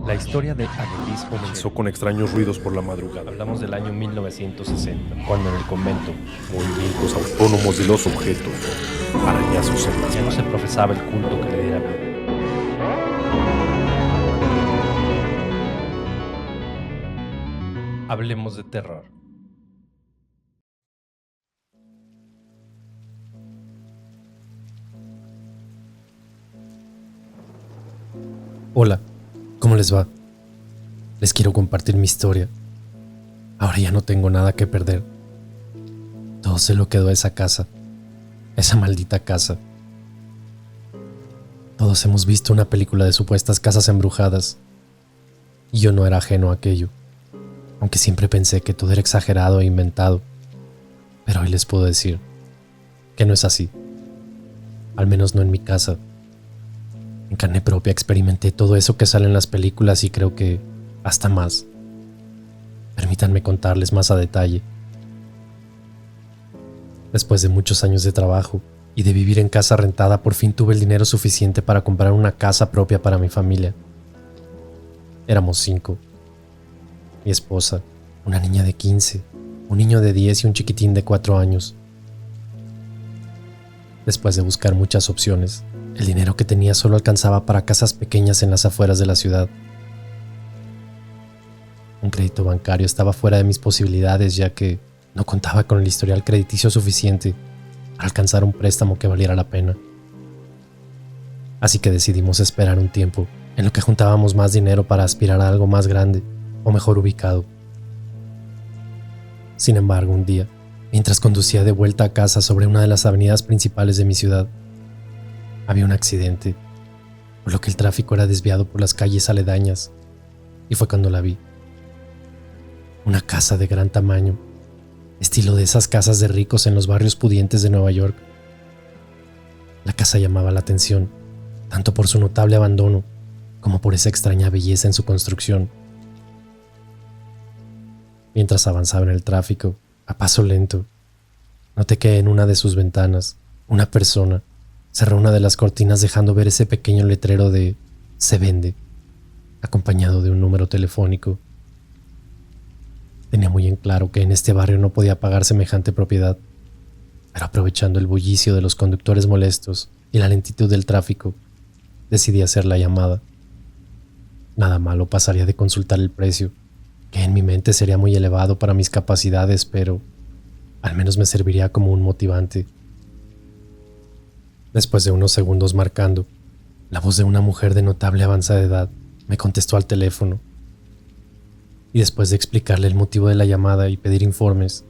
La historia de Adelis comenzó Con extraños ruidos por la madrugada, Hablamos del año 1960, cuando en el convento movimientos autónomos de los objetos, arañazos en las ya no se paredes. profesaba el culto que le diera vida. Hablemos de terror. Hola, ¿cómo les va? Les quiero compartir mi historia. Ahora ya no tengo nada que perder. Todo se lo quedó a esa casa, esa maldita casa. Todos hemos visto una película de supuestas casas embrujadas, y yo no era ajeno a aquello, aunque siempre pensé que todo era exagerado e inventado. Pero hoy les puedo decir que no es así, al menos no en mi casa. En carne propia experimenté todo eso que sale en las películas y creo que hasta más. Permítanme contarles más a detalle. Después de muchos años de trabajo y de vivir en casa rentada, por fin tuve el dinero suficiente para comprar una casa propia para mi familia. Éramos 5. Mi esposa, una niña de 15, un niño de 10 y un chiquitín de 4 años. Después de buscar muchas opciones, el dinero que tenía solo alcanzaba para casas pequeñas en las afueras de la ciudad. Un crédito bancario estaba fuera de mis posibilidades, ya que no contaba con el historial crediticio suficiente para alcanzar un préstamo que valiera la pena. Así que decidimos esperar un tiempo en lo que juntábamos más dinero para aspirar a algo más grande o mejor ubicado. Sin embargo, un día, mientras conducía de vuelta a casa sobre una de las avenidas principales de mi ciudad, había un accidente, por lo que el tráfico era desviado por las calles aledañas, y fue cuando la vi. Una casa de gran tamaño, estilo de esas casas de ricos en los barrios pudientes de Nueva York. La casa llamaba la atención, tanto por su notable abandono como por esa extraña belleza en su construcción. Mientras avanzaba en el tráfico, a paso lento, noté que en una de sus ventanas, una persona cerró una de las cortinas dejando ver ese pequeño letrero de "Se vende", acompañado de un número telefónico. Tenía muy en claro que en este barrio no podía pagar semejante propiedad, pero aprovechando el bullicio de los conductores molestos y la lentitud del tráfico, decidí hacer la llamada. Nada malo pasaría de consultar el precio, que en mi mente sería muy elevado para mis capacidades, pero al menos me serviría como un motivante. Después de unos segundos marcando, la voz de una mujer de notable avanzada edad me contestó al teléfono. Y después de explicarle el motivo de la llamada y pedir informes,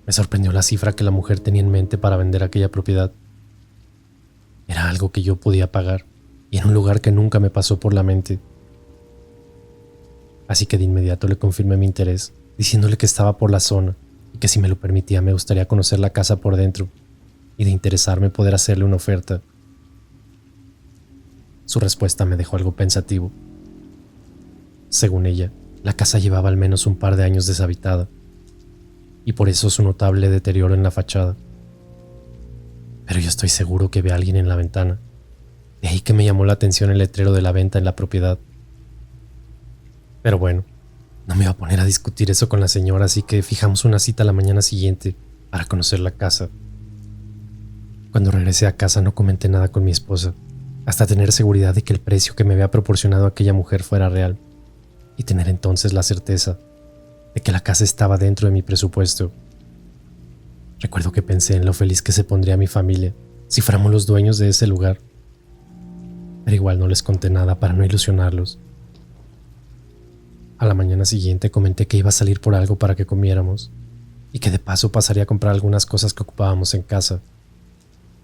me sorprendió la cifra que la mujer tenía en mente para vender aquella propiedad. Era algo que yo podía pagar, y en un lugar que nunca me pasó por la mente. Así que de inmediato le confirmé mi interés, diciéndole que estaba por la zona y que si me lo permitía me gustaría conocer la casa por dentro y de interesarme poder hacerle una oferta. Su respuesta me dejó algo pensativo. Según ella, la casa llevaba al menos un par de años deshabitada, y por eso su notable deterioro en la fachada. Pero yo estoy seguro que ve a alguien en la ventana, de ahí que me llamó la atención el letrero de la venta en la propiedad. Pero bueno, no me iba a poner a discutir eso con la señora, así que fijamos una cita la mañana siguiente para conocer la casa. Cuando regresé a casa no comenté nada con mi esposa, hasta tener seguridad de que el precio que me había proporcionado aquella mujer fuera real, y tener entonces la certeza de que la casa estaba dentro de mi presupuesto. Recuerdo que pensé en lo feliz que se pondría mi familia si fuéramos los dueños de ese lugar, pero igual no les conté nada para no ilusionarlos. A la mañana siguiente comenté que iba a salir por algo para que comiéramos y que de paso pasaría a comprar algunas cosas que ocupábamos en casa,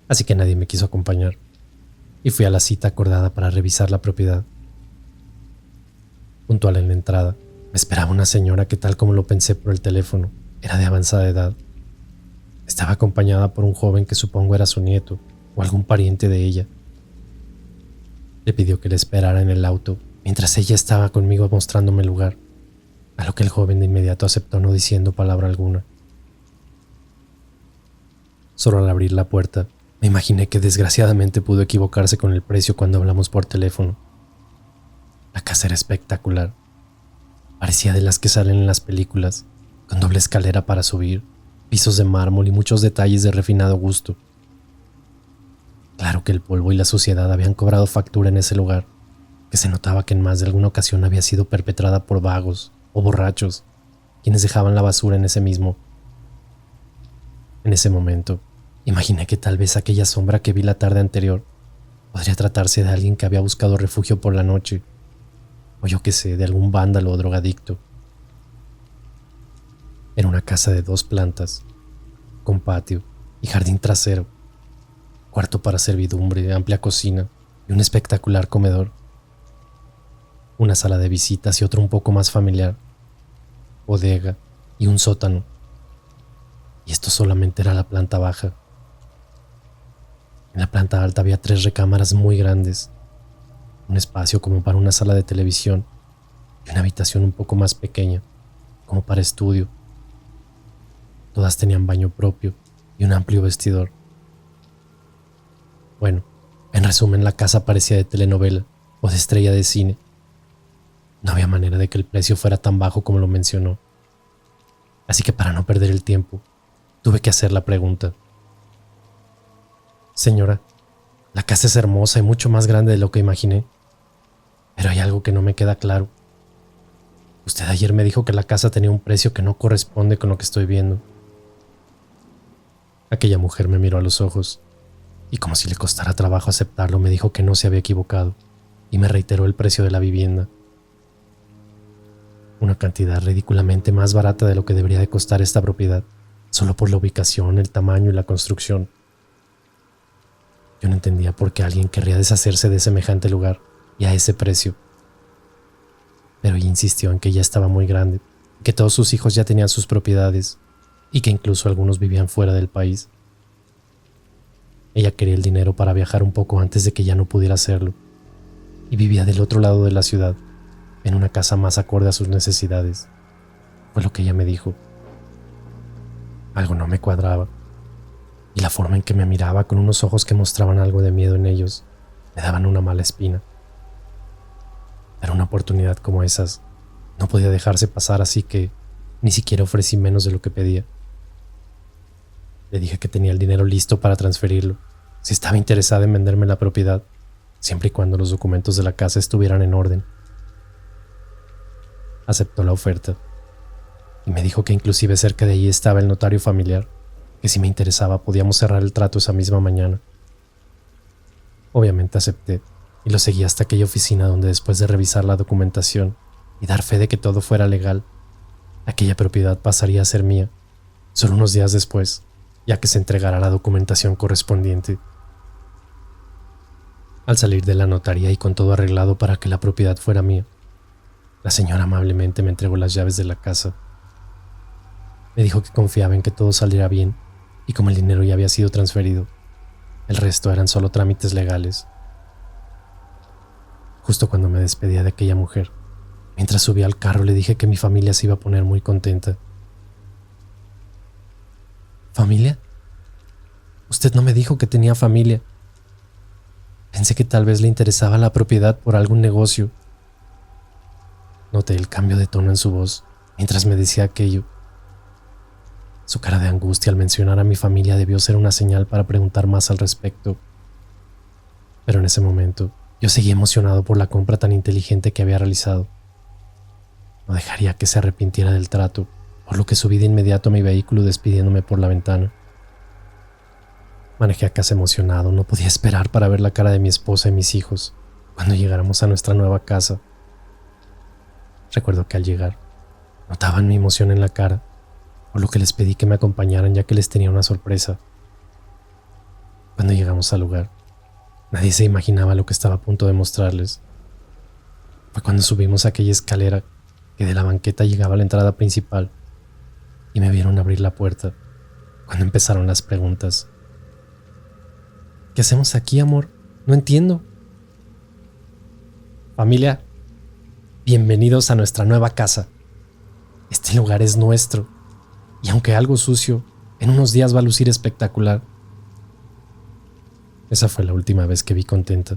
así que nadie me quiso acompañar y fui a la cita acordada para revisar la propiedad. Puntual en la entrada, me esperaba una señora que, tal como lo pensé por el teléfono, era de avanzada edad. Estaba acompañada por un joven que supongo era su nieto o algún pariente de ella. Le pidió que le esperara en el auto mientras ella estaba conmigo mostrándome el lugar, a lo que el joven de inmediato aceptó no diciendo palabra alguna. Solo al abrir la puerta, me imaginé que desgraciadamente pudo equivocarse con el precio cuando hablamos por teléfono. La casa era espectacular. Parecía de las que salen en las películas, con doble escalera para subir, pisos de mármol y muchos detalles de refinado gusto. Claro que el polvo y la suciedad habían cobrado factura en ese lugar, que se notaba que en más de alguna ocasión había sido perpetrada por vagos o borrachos, quienes dejaban la basura en ese mismo. En ese momento, imaginé que tal vez aquella sombra que vi la tarde anterior podría tratarse de alguien que había buscado refugio por la noche, o yo qué sé, de algún vándalo o drogadicto. Era una casa de 2 plantas, con patio y jardín trasero, cuarto para servidumbre, amplia cocina y un espectacular comedor. Una sala de visitas y otro un poco más familiar, bodega y un sótano. Y esto solamente era la planta baja. En la planta alta había 3 recámaras muy grandes, un espacio como para una sala de televisión y una habitación un poco más pequeña, como para estudio. Todas tenían baño propio y un amplio vestidor. Bueno, en resumen, la casa parecía de telenovela o de estrella de cine. No había manera de que el precio fuera tan bajo como lo mencionó. Así que para no perder el tiempo, tuve que hacer la pregunta. Señora, la casa es hermosa y mucho más grande de lo que imaginé, pero hay algo que no me queda claro. Usted ayer me dijo que la casa tenía un precio que no corresponde con lo que estoy viendo. Aquella mujer me miró a los ojos y, como si le costara trabajo aceptarlo, me dijo que no se había equivocado y me reiteró el precio de la vivienda. Una cantidad ridículamente más barata de lo que debería de costar esta propiedad, solo por la ubicación, el tamaño y la construcción. Yo no entendía por qué alguien querría deshacerse de semejante lugar y a ese precio. Pero ella insistió en que ya estaba muy grande, que todos sus hijos ya tenían sus propiedades y que incluso algunos vivían fuera del país. Ella quería el dinero para viajar un poco antes de que ya no pudiera hacerlo, y vivía del otro lado de la ciudad, en una casa más acorde a sus necesidades. Fue lo que ella me dijo. Algo no me cuadraba, y la forma en que me miraba, con unos ojos que mostraban algo de miedo en ellos, me daban una mala espina. Pero una oportunidad como esas no podía dejarse pasar, así que ni siquiera ofrecí menos de lo que pedía. Le dije que tenía el dinero listo para transferirlo, si estaba interesada en venderme la propiedad, siempre y cuando los documentos de la casa estuvieran en orden. Aceptó la oferta y me dijo que inclusive cerca de allí estaba el notario familiar, que si me interesaba podíamos cerrar el trato esa misma mañana. Obviamente acepté y lo seguí hasta aquella oficina donde, después de revisar la documentación y dar fe de que todo fuera legal, aquella propiedad pasaría a ser mía, solo unos días después, ya que se entregara la documentación correspondiente. Al salir de la notaría y con todo arreglado para que la propiedad fuera mía, la señora amablemente me entregó las llaves de la casa. Me dijo que confiaba en que todo saliera bien y, como el dinero ya había sido transferido, el resto eran solo trámites legales. Justo cuando me despedía de aquella mujer, mientras subía al carro, le dije que mi familia se iba a poner muy contenta. ¿Familia? Usted no me dijo que tenía familia. Pensé que tal vez le interesaba la propiedad por algún negocio. Noté el cambio de tono en su voz mientras me decía aquello. Su cara de angustia al mencionar a mi familia debió ser una señal para preguntar más al respecto. Pero en ese momento, yo seguía emocionado por la compra tan inteligente que había realizado. No dejaría que se arrepintiera del trato, por lo que subí de inmediato a mi vehículo despidiéndome por la ventana. Manejé a casa emocionado, no podía esperar para ver la cara de mi esposa y mis hijos cuando llegáramos a nuestra nueva casa. Recuerdo que al llegar, notaban mi emoción en la cara, por lo que les pedí que me acompañaran, ya que les tenía una sorpresa. Cuando llegamos al lugar, nadie se imaginaba lo que estaba a punto de mostrarles. Fue cuando subimos aquella escalera que de la banqueta llegaba a la entrada principal y me vieron abrir la puerta cuando empezaron las preguntas. ¿Qué hacemos aquí, amor? No entiendo. Familia, bienvenidos a nuestra nueva casa. Este lugar es nuestro y, aunque algo sucio, en unos días va a lucir espectacular. Esa fue la última vez que vi contenta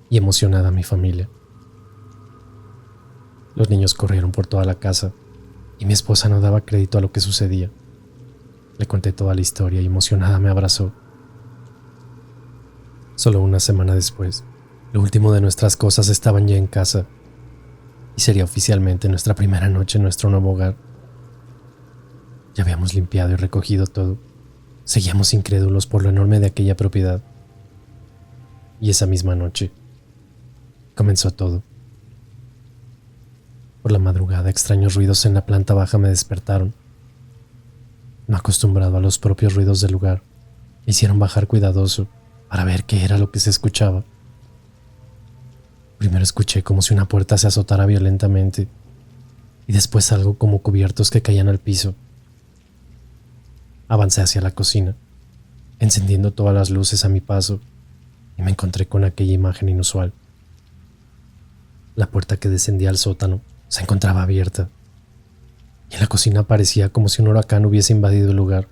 y emocionada a mi familia. Los niños corrieron por toda la casa y mi esposa no daba crédito a lo que sucedía. Le conté toda la historia y emocionada me abrazó. Solo una semana después, lo último de nuestras cosas estaban ya en casa y sería oficialmente nuestra primera noche en nuestro nuevo hogar. Ya habíamos limpiado y recogido todo. Seguíamos incrédulos por lo enorme de aquella propiedad. Y esa misma noche comenzó todo. Por la madrugada, extraños ruidos en la planta baja me despertaron. No acostumbrado a los propios ruidos del lugar, me hicieron bajar cuidadoso para ver qué era lo que se escuchaba. Primero escuché como si una puerta se azotara violentamente y después algo como cubiertos que caían al piso. Avancé hacia la cocina, encendiendo todas las luces a mi paso, y me encontré con aquella imagen inusual. La puerta que descendía al sótano se encontraba abierta, y en la cocina parecía como si un huracán hubiese invadido el lugar.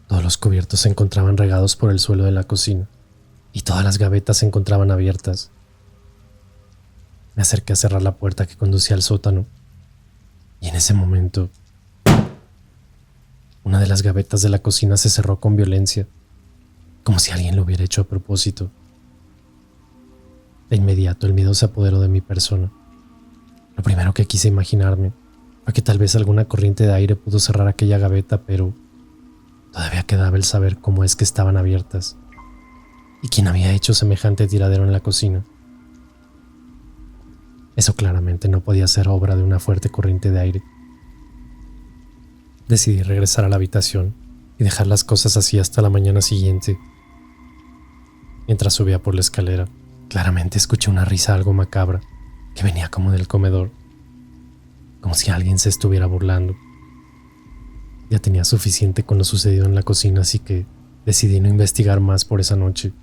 Todos los cubiertos se encontraban regados por el suelo de la cocina, y todas las gavetas se encontraban abiertas. Me acerqué a cerrar la puerta que conducía al sótano, y en ese momento, una de las gavetas de la cocina se cerró con violencia, como si alguien lo hubiera hecho a propósito. De inmediato el miedo se apoderó de mi persona. Lo primero que quise imaginarme fue que tal vez alguna corriente de aire pudo cerrar aquella gaveta, pero todavía quedaba el saber cómo es que estaban abiertas y quién había hecho semejante tiradero en la cocina. Eso claramente no podía ser obra de una fuerte corriente de aire. Decidí regresar a la habitación y dejar las cosas así hasta la mañana siguiente. Mientras subía por la escalera, claramente escuché una risa algo macabra que venía como del comedor, como si alguien se estuviera burlando. Ya tenía suficiente con lo sucedido en la cocina, así que decidí no investigar más por esa noche.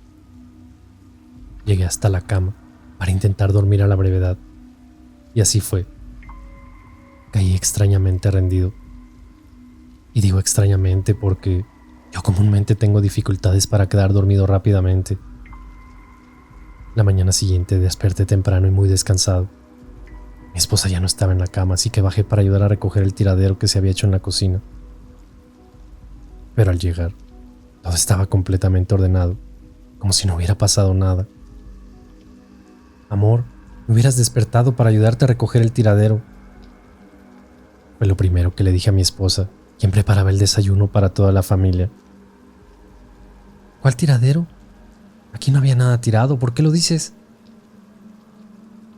Llegué hasta la cama para intentar dormir a la brevedad, y así fue. Caí extrañamente rendido. Y digo extrañamente porque yo comúnmente tengo dificultades para quedar dormido rápidamente. La mañana siguiente desperté temprano y muy descansado. Mi esposa ya no estaba en la cama, así que bajé para ayudar a recoger el tiradero que se había hecho en la cocina. Pero al llegar, todo estaba completamente ordenado, como si no hubiera pasado nada. Amor, me hubieras despertado para ayudarte a recoger el tiradero. Fue lo primero que le dije a mi esposa, quien preparaba el desayuno para toda la familia. ¿Cuál tiradero? Aquí no había nada tirado, ¿por qué lo dices?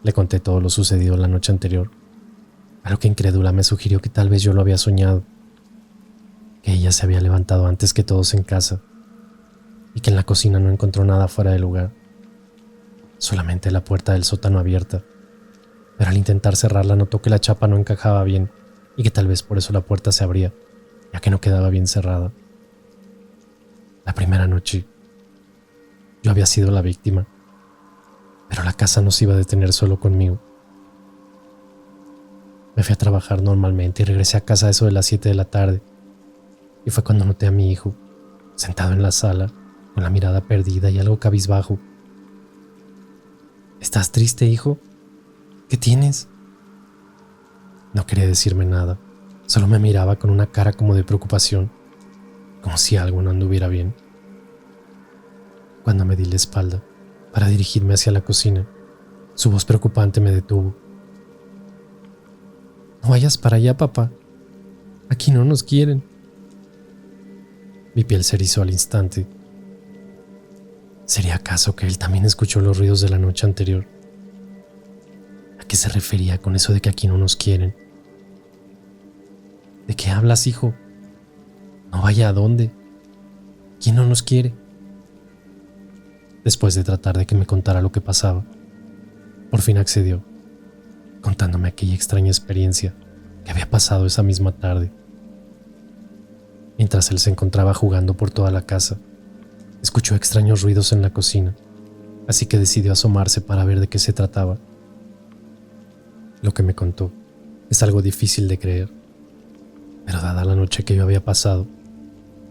Le conté todo lo sucedido la noche anterior, a lo que incrédula me sugirió que tal vez yo lo había soñado, que ella se había levantado antes que todos en casa y que en la cocina no encontró nada fuera de lugar, solamente la puerta del sótano abierta, pero al intentar cerrarla notó que la chapa no encajaba bien y que tal vez por eso la puerta se abría, ya que no quedaba bien cerrada. La primera noche, yo había sido la víctima, pero la casa no se iba a detener solo conmigo. Me fui a trabajar normalmente y regresé a casa a eso de las 7 de la tarde, y fue cuando noté a mi hijo, sentado en la sala, con la mirada perdida y algo cabizbajo. ¿Estás triste, hijo? ¿Qué tienes? No quería decirme nada, solo me miraba con una cara como de preocupación, como si algo no anduviera bien. Cuando me di la espalda para dirigirme hacia la cocina, su voz preocupante me detuvo. No vayas para allá, papá. Aquí no nos quieren. Mi piel se erizó al instante. ¿Sería acaso que él también escuchó los ruidos de la noche anterior? ¿A qué se refería con eso de que aquí no nos quieren? ¿De qué hablas, hijo? No vaya a dónde. ¿Quién no nos quiere? Después de tratar de que me contara lo que pasaba, por fin accedió, contándome aquella extraña experiencia que había pasado esa misma tarde. Mientras él se encontraba jugando por toda la casa, escuchó extraños ruidos en la cocina, así que decidió asomarse para ver de qué se trataba. Lo que me contó es algo difícil de creer, pero dada la noche que yo había pasado,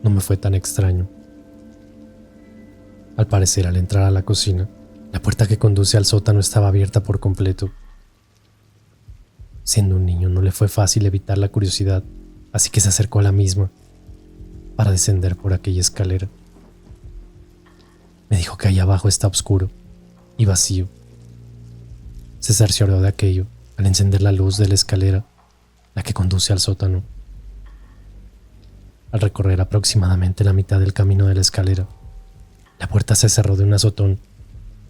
no me fue tan extraño. Al parecer, al entrar a la cocina, la puerta que conduce al sótano estaba abierta por completo Siendo un niño no le fue fácil evitar la curiosidad, así que se acercó a la misma para descender por aquella escalera. Me dijo que allá abajo está oscuro y vacío. Se cercioró de aquello al encender la luz de la escalera, la que conduce al sótano. Al recorrer aproximadamente la mitad del camino de la escalera, la puerta se cerró de un azotón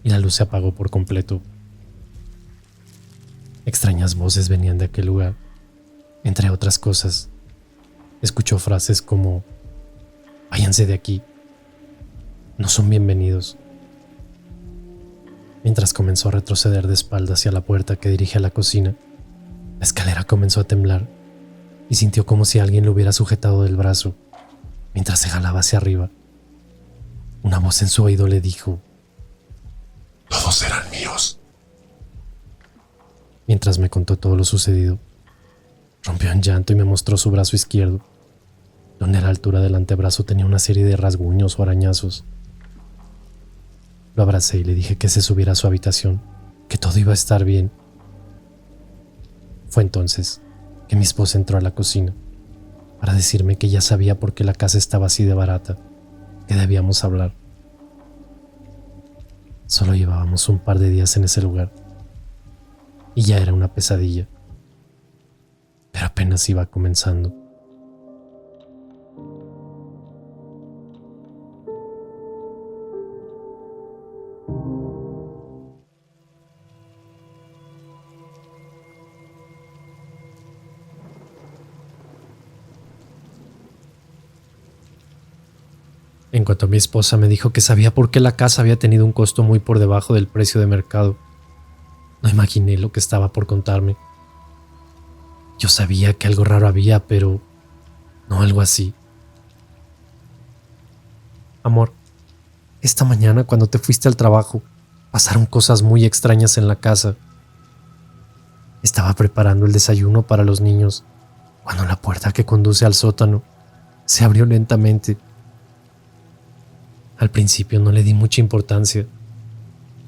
y la luz se apagó por completo. Extrañas voces venían de aquel lugar. Entre otras cosas, escuchó frases como: váyanse de aquí, no son bienvenidos. Mientras comenzó a retroceder de espalda hacia la puerta que dirige a la cocina, la escalera comenzó a temblar y sintió como si alguien lo hubiera sujetado del brazo mientras se jalaba hacia arriba. Una voz en su oído le dijo: Todos eran míos. Mientras me contó todo lo sucedido, rompió en llanto y me mostró su brazo izquierdo, donde a la altura del antebrazo tenía una serie de rasguños o arañazos. Lo abracé y le dije que se subiera a su habitación, que todo iba a estar bien. Fue entonces que mi esposa entró a la cocina para decirme que ya sabía por qué la casa estaba así de barata, que debíamos hablar. Solo llevábamos un par de días en ese lugar y ya era una pesadilla, pero apenas iba comenzando. En cuanto a mi esposa, me dijo que sabía por qué la casa había tenido un costo muy por debajo del precio de mercado. No imaginé lo que estaba por contarme. Yo sabía que algo raro había, pero no algo así. Amor, esta mañana cuando te fuiste al trabajo, pasaron cosas muy extrañas en la casa. Estaba preparando el desayuno para los niños cuando la puerta que conduce al sótano se abrió lentamente. Al principio no le di mucha importancia,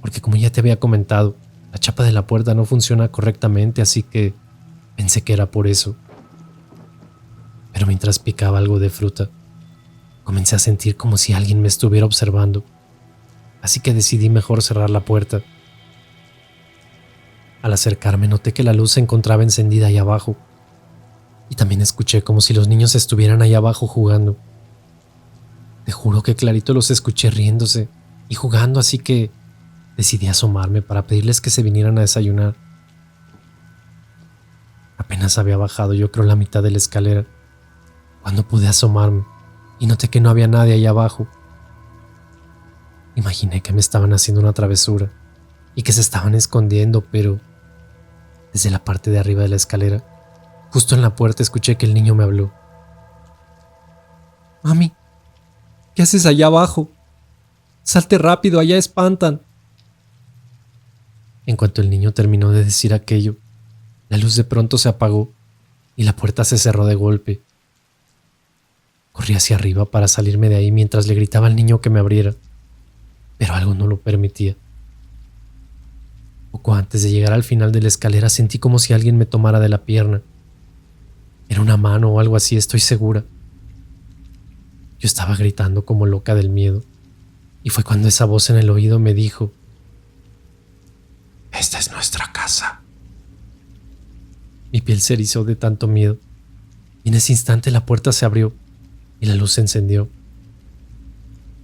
porque como ya te había comentado, la chapa de la puerta no funciona correctamente, así que pensé que era por eso. Pero mientras picaba algo de fruta, comencé a sentir como si alguien me estuviera observando, así que decidí mejor cerrar la puerta. Al acercarme noté que la luz se encontraba encendida ahí abajo, y también escuché como si los niños estuvieran ahí abajo jugando. Te juro que clarito los escuché riéndose y jugando, así que decidí asomarme para pedirles que se vinieran a desayunar. Apenas había bajado, yo creo, la mitad de la escalera, cuando pude asomarme y noté que no había nadie ahí abajo. Imaginé que me estaban haciendo una travesura y que se estaban escondiendo, pero desde la parte de arriba de la escalera, justo en la puerta, escuché que el niño me habló. Mami, ¿qué haces allá abajo? Salte rápido, allá espantan. En cuanto el niño terminó de decir aquello, la luz de pronto se apagó y la puerta se cerró de golpe. Corrí hacia arriba para salirme de ahí mientras le gritaba al niño que me abriera, pero algo no lo permitía. Poco antes de llegar al final de la escalera sentí como si alguien me tomara de la pierna. Era una mano o algo así, estoy segura. Yo estaba gritando como loca del miedo, y fue cuando esa voz en el oído me dijo: esta es nuestra casa. Mi piel se erizó de tanto miedo, y en ese instante la puerta se abrió y la luz se encendió.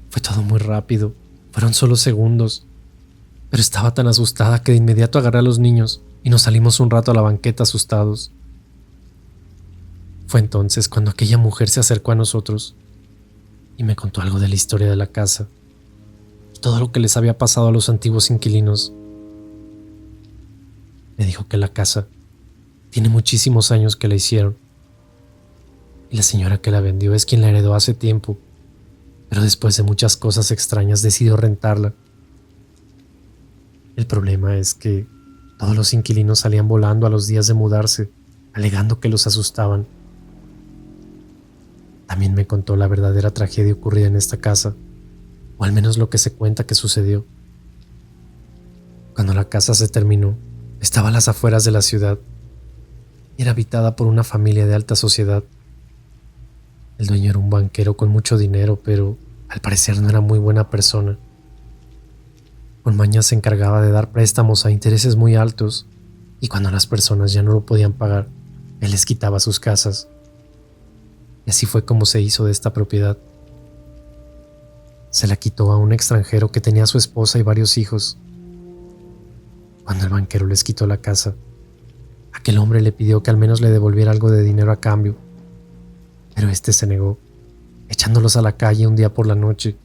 Fue todo muy rápido, fueron solo segundos, pero estaba tan asustada que de inmediato agarré a los niños y nos salimos un rato a la banqueta asustados. Fue entonces cuando aquella mujer se acercó a nosotros y me contó algo de la historia de la casa y todo lo que les había pasado a los antiguos inquilinos. Me dijo que la casa tiene muchísimos años que la hicieron y la señora que la vendió es quien la heredó hace tiempo, pero después de muchas cosas extrañas decidió rentarla. El problema es que todos los inquilinos salían volando a los días de mudarse, alegando que los asustaban. También me contó la verdadera tragedia ocurrida en esta casa, o al menos lo que se cuenta que sucedió. Cuando la casa se terminó, estaba a las afueras de la ciudad, y era habitada por una familia de alta sociedad. El dueño era un banquero con mucho dinero, pero al parecer no era muy buena persona. Con mañas se encargaba de dar préstamos a intereses muy altos, y cuando las personas ya no lo podían pagar, él les quitaba sus casas. Y así fue como se hizo de esta propiedad. Se la quitó a un extranjero que tenía a su esposa y varios hijos. Cuando el banquero les quitó la casa, aquel hombre le pidió que al menos le devolviera algo de dinero a cambio, pero este se negó, echándolos a la calle un día por la noche.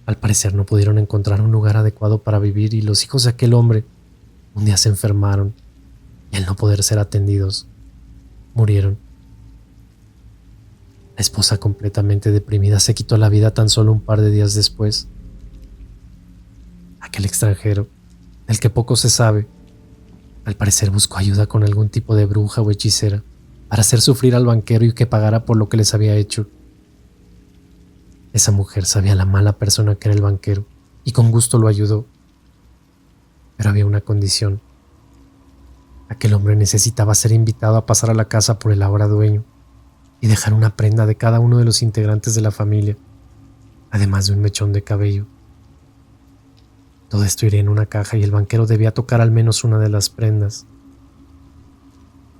Al parecer no pudieron encontrar un lugar adecuado para vivir y los hijos de aquel hombre un día se enfermaron y al no poder ser atendidos, murieron. La esposa, completamente deprimida, se quitó la vida tan solo un par de días después. Aquel extranjero, del que poco se sabe, al parecer buscó ayuda con algún tipo de bruja o hechicera para hacer sufrir al banquero y que pagara por lo que les había hecho. Esa mujer sabía la mala persona que era el banquero y con gusto lo ayudó. Pero había una condición. Aquel hombre necesitaba ser invitado a pasar a la casa por el ahora dueño y dejar una prenda de cada uno de los integrantes de la familia, además de un mechón de cabello. Todo esto iría en una caja y el banquero debía tocar al menos una de las prendas.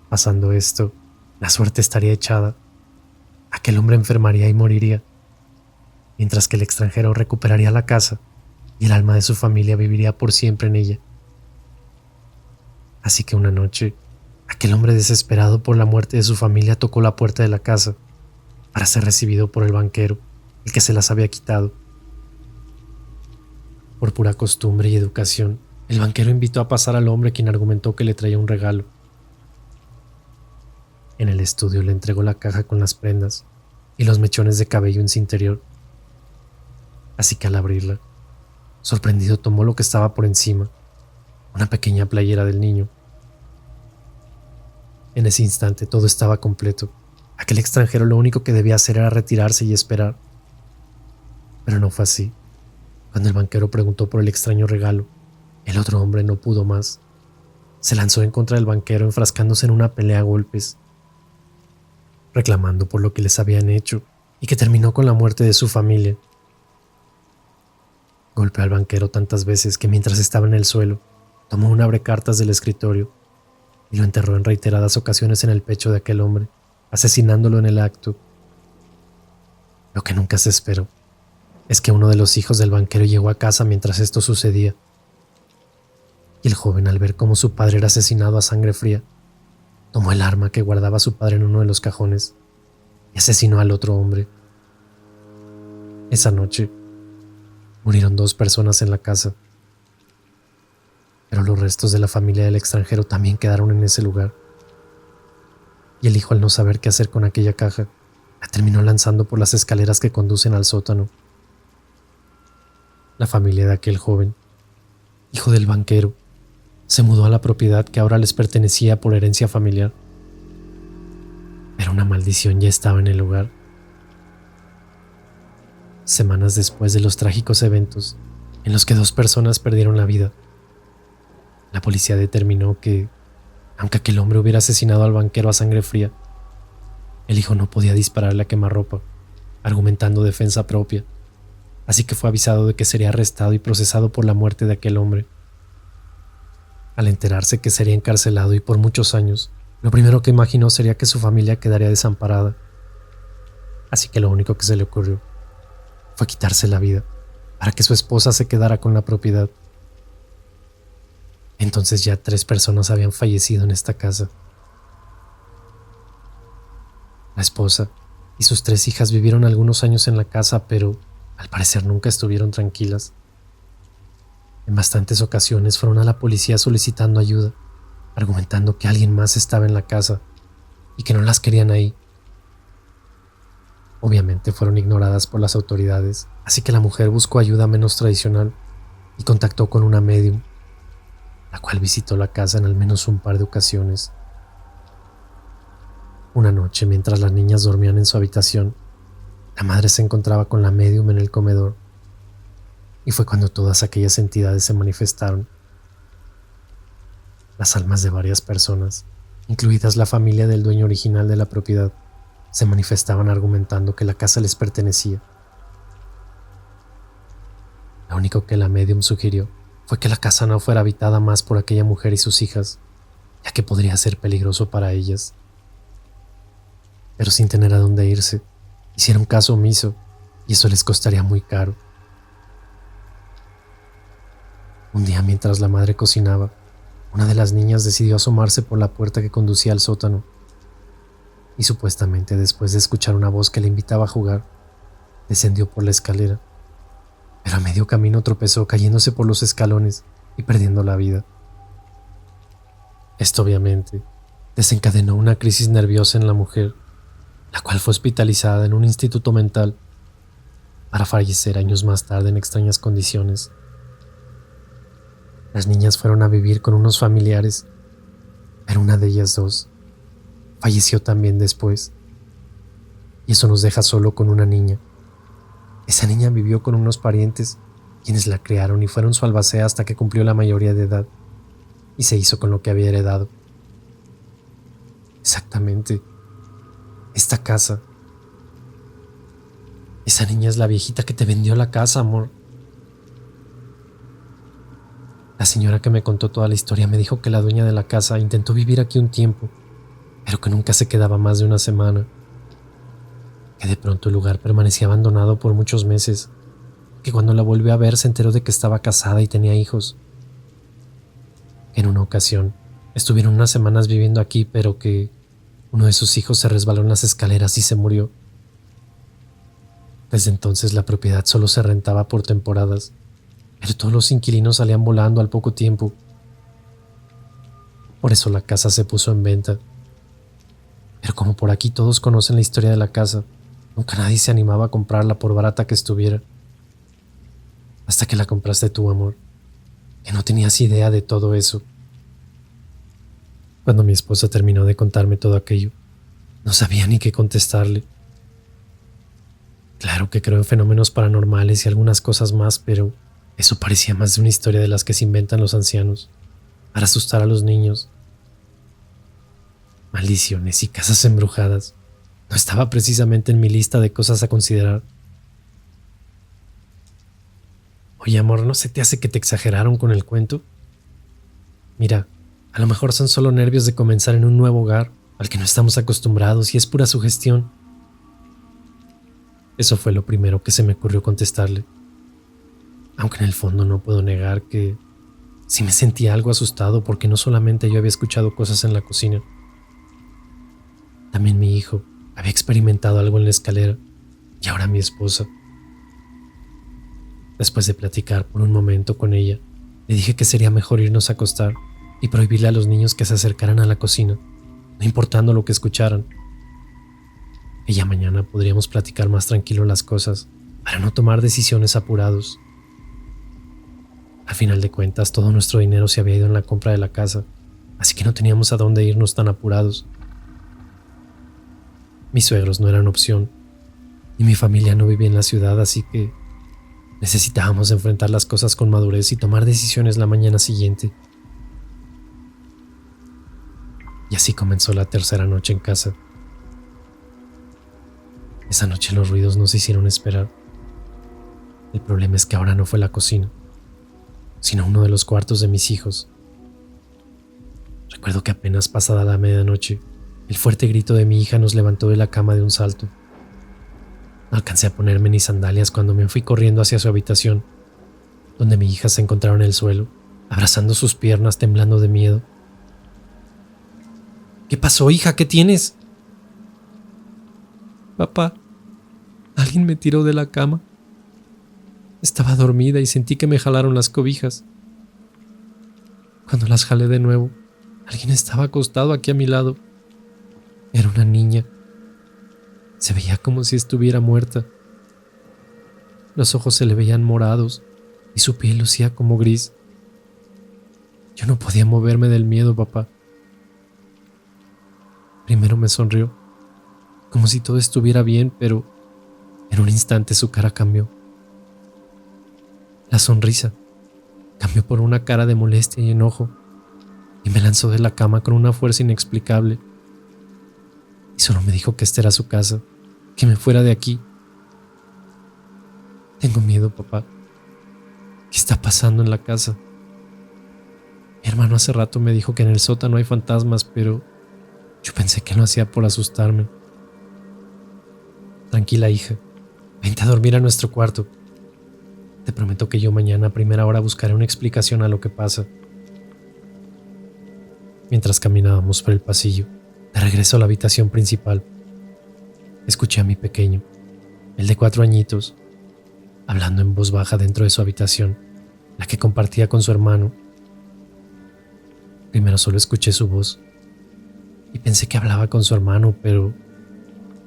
Pasando esto, la suerte estaría echada. Aquel hombre enfermaría y moriría, mientras que el extranjero recuperaría la casa y el alma de su familia viviría por siempre en ella. Así que una noche, aquel hombre desesperado por la muerte de su familia tocó la puerta de la casa para ser recibido por el banquero, el que se las había quitado. Por pura costumbre y educación, el banquero invitó a pasar al hombre, quien argumentó que le traía un regalo. En el estudio le entregó la caja con las prendas y los mechones de cabello en su interior. Así que al abrirla, sorprendido tomó lo que estaba por encima, una pequeña playera del niño. En ese instante todo estaba completo. Aquel extranjero lo único que debía hacer era retirarse y esperar. Pero no fue así. Cuando el banquero preguntó por el extraño regalo, el otro hombre no pudo más. Se lanzó en contra del banquero, enfrascándose en una pelea a golpes, reclamando por lo que les habían hecho y que terminó con la muerte de su familia. Golpeó al banquero tantas veces que mientras estaba en el suelo, tomó un abrecartas del escritorio y lo enterró en reiteradas ocasiones en el pecho de aquel hombre, asesinándolo en el acto. Lo que nunca se esperó es que uno de los hijos del banquero llegó a casa mientras esto sucedía, y el joven, al ver cómo su padre era asesinado a sangre fría, tomó el arma que guardaba su padre en uno de los cajones y asesinó al otro hombre. Esa noche murieron 2 personas en la casa, pero los restos de la familia del extranjero también quedaron en ese lugar. Y el hijo, al no saber qué hacer con aquella caja, la terminó lanzando por las escaleras que conducen al sótano. La familia de aquel joven, hijo del banquero, se mudó a la propiedad que ahora les pertenecía por herencia familiar. Pero una maldición ya estaba en el lugar. Semanas después de los trágicos eventos en los que 2 personas perdieron la vida, la policía determinó que, aunque aquel hombre hubiera asesinado al banquero a sangre fría, el hijo no podía dispararle a quemarropa, argumentando defensa propia, así que fue avisado de que sería arrestado y procesado por la muerte de aquel hombre. Al enterarse que sería encarcelado y por muchos años, lo primero que imaginó sería que su familia quedaría desamparada. Así que lo único que se le ocurrió fue quitarse la vida para que su esposa se quedara con la propiedad. Entonces ya 3 personas habían fallecido en esta casa. La esposa y sus 3 hijas vivieron algunos años en la casa, pero al parecer nunca estuvieron tranquilas. En bastantes ocasiones fueron a la policía solicitando ayuda, argumentando que alguien más estaba en la casa y que no las querían ahí. Obviamente fueron ignoradas por las autoridades, así que la mujer buscó ayuda menos tradicional y contactó con una médium, la cual visitó la casa en al menos un par de ocasiones. Una noche, mientras las niñas dormían en su habitación, la madre se encontraba con la médium en el comedor, y fue cuando todas aquellas entidades se manifestaron. Las almas de varias personas incluidas la familia del dueño original de la propiedad, se manifestaban argumentando que la casa les pertenecía. Lo único que la médium sugirió fue que la casa no fuera habitada más por aquella mujer y sus hijas, ya que podría ser peligroso para ellas. Pero sin tener a dónde irse, hicieron caso omiso y eso les costaría muy caro. Un día, mientras la madre cocinaba, una de las niñas decidió asomarse por la puerta que conducía al sótano y supuestamente después de escuchar una voz que le invitaba a jugar, descendió por la escalera, pero a medio camino tropezó cayéndose por los escalones y perdiendo la vida. Esto obviamente desencadenó una crisis nerviosa en la mujer, la cual fue hospitalizada en un instituto mental para fallecer años más tarde en extrañas condiciones. Las niñas fueron a vivir con unos familiares, pero una de ellas dos falleció también después. Y eso nos deja solo con una niña. Esa niña vivió con unos parientes, quienes la criaron y fueron su albacea hasta que cumplió la mayoría de edad, y se hizo con lo que había heredado. Exactamente, esta casa. Esa niña es la viejita que te vendió la casa, amor. La señora que me contó toda la historia me dijo que la dueña de la casa intentó vivir aquí un tiempo, pero que nunca se quedaba más de una semana, que de pronto el lugar permanecía abandonado por muchos meses, que cuando la volvió a ver se enteró de que estaba casada y tenía hijos, que en una ocasión estuvieron unas semanas viviendo aquí, pero que uno de sus hijos se resbaló en las escaleras y se murió. Desde entonces la propiedad solo se rentaba por temporadas, pero todos los inquilinos salían volando al poco tiempo. Por eso la casa se puso en venta. Pero como por aquí todos conocen la historia de la casa, nunca nadie se animaba a comprarla por barata que estuviera. Hasta que la compraste tú, amor, que no tenías idea de todo eso. Cuando mi esposa terminó de contarme todo aquello, no sabía ni qué contestarle. Claro que creo en fenómenos paranormales y algunas cosas más, pero eso parecía más de una historia de las que se inventan los ancianos para asustar a los niños. Maldiciones y casas embrujadas no estaba precisamente en mi lista de cosas a considerar. Oye, amor, ¿no se te hace que te exageraron con el cuento? Mira, a lo mejor son solo nervios de comenzar en un nuevo hogar al que no estamos acostumbrados y es pura sugestión. Eso fue lo primero que se me ocurrió contestarle. Aunque en el fondo no puedo negar que sí me sentía algo asustado porque no solamente yo había escuchado cosas en la cocina. También mi hijo había experimentado algo en la escalera y ahora mi esposa. Después de platicar por un momento con ella, le dije que sería mejor irnos a acostar y prohibirle a los niños que se acercaran a la cocina, no importando lo que escucharan. Y ya mañana podríamos platicar más tranquilo las cosas para no tomar decisiones apurados. Al final de cuentas, todo nuestro dinero se había ido en la compra de la casa, así que no teníamos a dónde irnos tan apurados. Mis suegros no eran opción, y mi familia no vivía en la ciudad, así que necesitábamos enfrentar las cosas con madurez y tomar decisiones la mañana siguiente. Y así comenzó la tercera noche en casa. Esa noche los ruidos nos hicieron esperar. El problema es que ahora no fue la cocina, sino uno de los cuartos de mis hijos. Recuerdo que apenas pasada la medianoche, el fuerte grito de mi hija nos levantó de la cama de un salto. No alcancé a ponerme ni sandalias cuando me fui corriendo hacia su habitación, donde mi hija se encontraba en el suelo, abrazando sus piernas, temblando de miedo. ¿Qué pasó, hija? ¿Qué tienes? Papá, alguien me tiró de la cama. Estaba dormida y sentí que me jalaron las cobijas. Cuando las jalé de nuevo, alguien estaba acostado aquí a mi lado. Era una niña. Se veía como si estuviera muerta. Los ojos se le veían morados y su piel lucía como gris. Yo no podía moverme del miedo, papá. Primero me sonrió, como si todo estuviera bien, pero en un instante su cara cambió. La sonrisa cambió por una cara de molestia y enojo, y me me lanzó de la cama con una fuerza inexplicable. Y solo me dijo que esta era su casa, que me fuera de aquí. Tengo miedo, papá. ¿Qué está pasando en la casa? Mi hermano hace rato me dijo que en el sótano hay fantasmas, pero yo pensé que lo hacía por asustarme. Tranquila, hija. Vente a dormir a nuestro cuarto. Te prometo que yo mañana a primera hora buscaré una explicación a lo que pasa. Mientras caminábamos por el pasillo, de regreso a la habitación principal, escuché a mi pequeño, el de 4 añitos, hablando en voz baja dentro de su habitación, la que compartía con su hermano. Primero solo escuché su voz y pensé que hablaba con su hermano, pero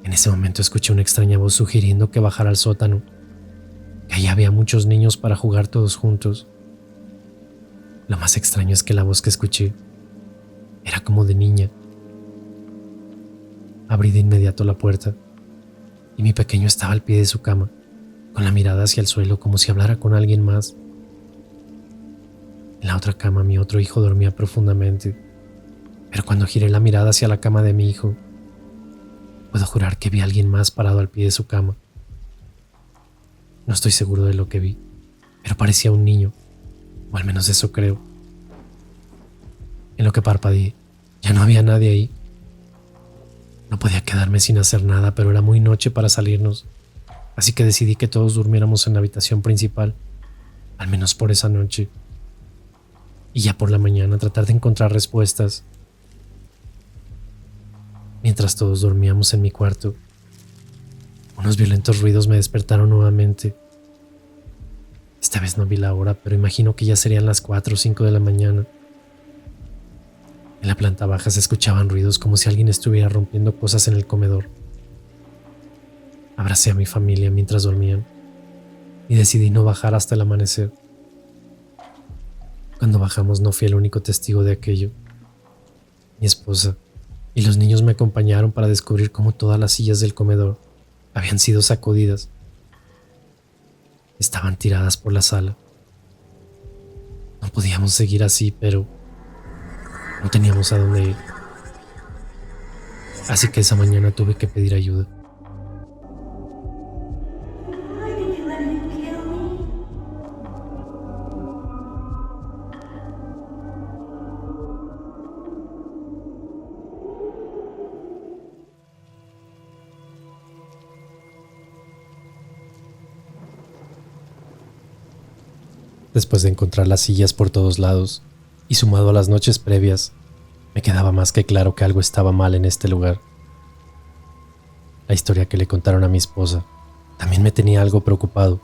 en ese momento escuché una extraña voz sugiriendo que bajara al sótano, que allí había muchos niños para jugar todos juntos. Lo más extraño es que la voz que escuché era como de niña. Abrí de inmediato la puerta y mi pequeño estaba al pie de su cama, con la mirada hacia el suelo como si hablara con alguien más. En la otra cama mi otro hijo dormía profundamente, pero cuando giré la mirada hacia la cama de mi hijo, puedo jurar que vi a alguien más parado al pie de su cama. No estoy seguro de lo que vi, pero parecía un niño, o al menos eso creo. En lo que parpadeé, ya no había nadie ahí. No podía quedarme sin hacer nada, pero era muy noche para salirnos, así que decidí que todos durmiéramos en la habitación principal, al menos por esa noche, y ya por la mañana tratar de encontrar respuestas. Mientras todos dormíamos en mi cuarto, unos violentos ruidos me despertaron nuevamente. Esta vez no vi la hora, pero imagino que ya serían las 4 o 5 de la mañana. En la planta baja se escuchaban ruidos como si alguien estuviera rompiendo cosas en el comedor. Abracé a mi familia mientras dormían y decidí no bajar hasta el amanecer. Cuando bajamos no fui el único testigo de aquello. Mi esposa y los niños me acompañaron para descubrir cómo todas las sillas del comedor habían sido sacudidas. Estaban tiradas por la sala. No podíamos seguir así, pero no teníamos a dónde ir. Así que esa mañana tuve que pedir ayuda. Después de encontrar las sillas por todos lados, y sumado a las noches previas, me quedaba más que claro que algo estaba mal en este lugar. La historia que le contaron a mi esposa también me tenía algo preocupado.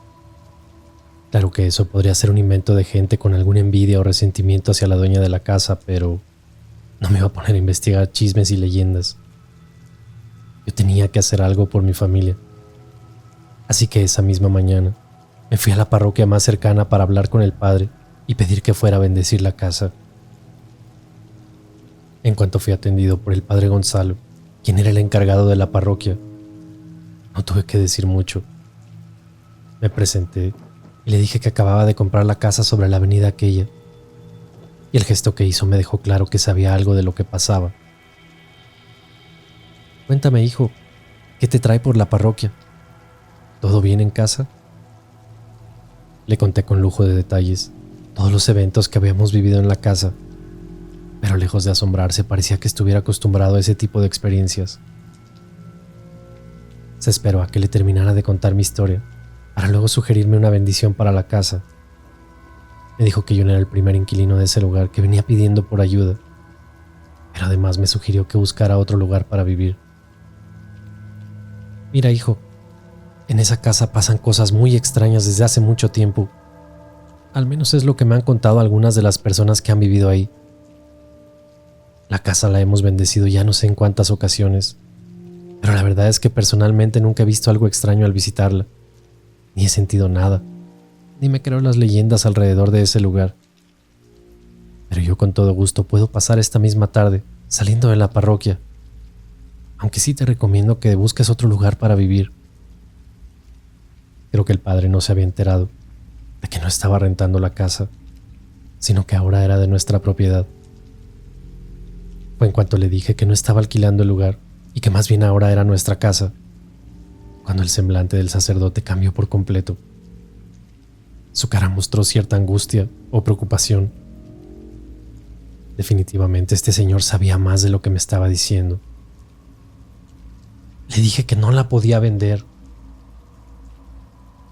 Claro que eso podría ser un invento de gente con alguna envidia o resentimiento hacia la dueña de la casa, pero no me iba a poner a investigar chismes y leyendas. Yo tenía que hacer algo por mi familia. Así que esa misma mañana me fui a la parroquia más cercana para hablar con el padre y pedir que fuera a bendecir la casa. En cuanto fui atendido por el padre Gonzalo, quien era el encargado de la parroquia, no tuve que decir mucho. Me presenté y le dije que acababa de comprar la casa sobre la avenida aquella, y el gesto que hizo me dejó claro que sabía algo de lo que pasaba. Cuéntame, hijo, ¿qué te trae por la parroquia? ¿Todo bien en casa? Le conté con lujo de detalles todos los eventos que habíamos vivido en la casa, pero lejos de asombrarse parecía que estuviera acostumbrado a ese tipo de experiencias. Se esperó a que le terminara de contar mi historia, para luego sugerirme una bendición para la casa. Me dijo que yo no era el primer inquilino de ese lugar que venía pidiendo por ayuda, pero además me sugirió que buscara otro lugar para vivir. Mira, hijo, en esa casa pasan cosas muy extrañas desde hace mucho tiempo. Al menos es lo que me han contado algunas de las personas que han vivido ahí. La casa la hemos bendecido ya no sé en cuántas ocasiones, pero la verdad es que personalmente nunca he visto algo extraño al visitarla, ni he sentido nada, ni me creo las leyendas alrededor de ese lugar. Pero yo con todo gusto puedo pasar esta misma tarde saliendo de la parroquia, aunque sí te recomiendo que busques otro lugar para vivir. Creo que el padre no se había enterado de que no estaba rentando la casa, sino que ahora era de nuestra propiedad. Fue en cuanto le dije que no estaba alquilando el lugar y que más bien ahora era nuestra casa, cuando el semblante del sacerdote cambió por completo. Su cara mostró cierta angustia o preocupación. Definitivamente este señor sabía más de lo que me estaba diciendo. Le dije que no la podía vender.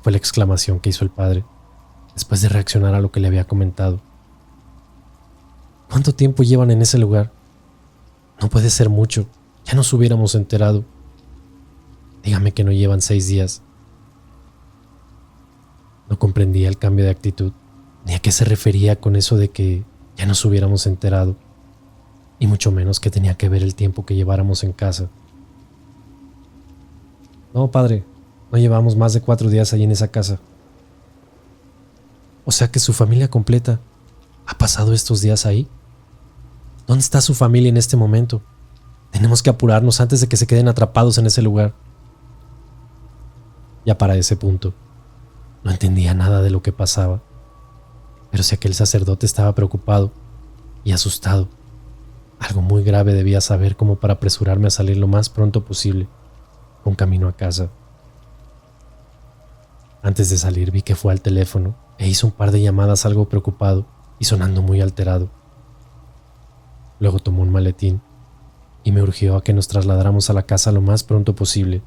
Fue la exclamación que hizo el padre, después de reaccionar a lo que le había comentado. ¿Cuánto tiempo llevan en ese lugar? No puede ser mucho, ya nos hubiéramos enterado. Dígame que no llevan 6 días. No comprendía el cambio de actitud, ni a qué se refería con eso de que ya nos hubiéramos enterado, y mucho menos que tenía que ver el tiempo que lleváramos en casa. No, padre, no llevamos más de 4 días allí en esa casa. O sea que su familia completa ha pasado estos días ahí. ¿Dónde está su familia en este momento? Tenemos que apurarnos antes de que se queden atrapados en ese lugar. Ya para ese punto, no entendía nada de lo que pasaba, pero si aquel sacerdote estaba preocupado y asustado, algo muy grave debía saber como para apresurarme a salir lo más pronto posible, con camino a casa. Antes de salir vi que fue al teléfono e hizo un par de llamadas algo preocupado y sonando muy alterado. Luego tomó un maletín y me urgió a que nos trasladáramos a la casa lo más pronto posible.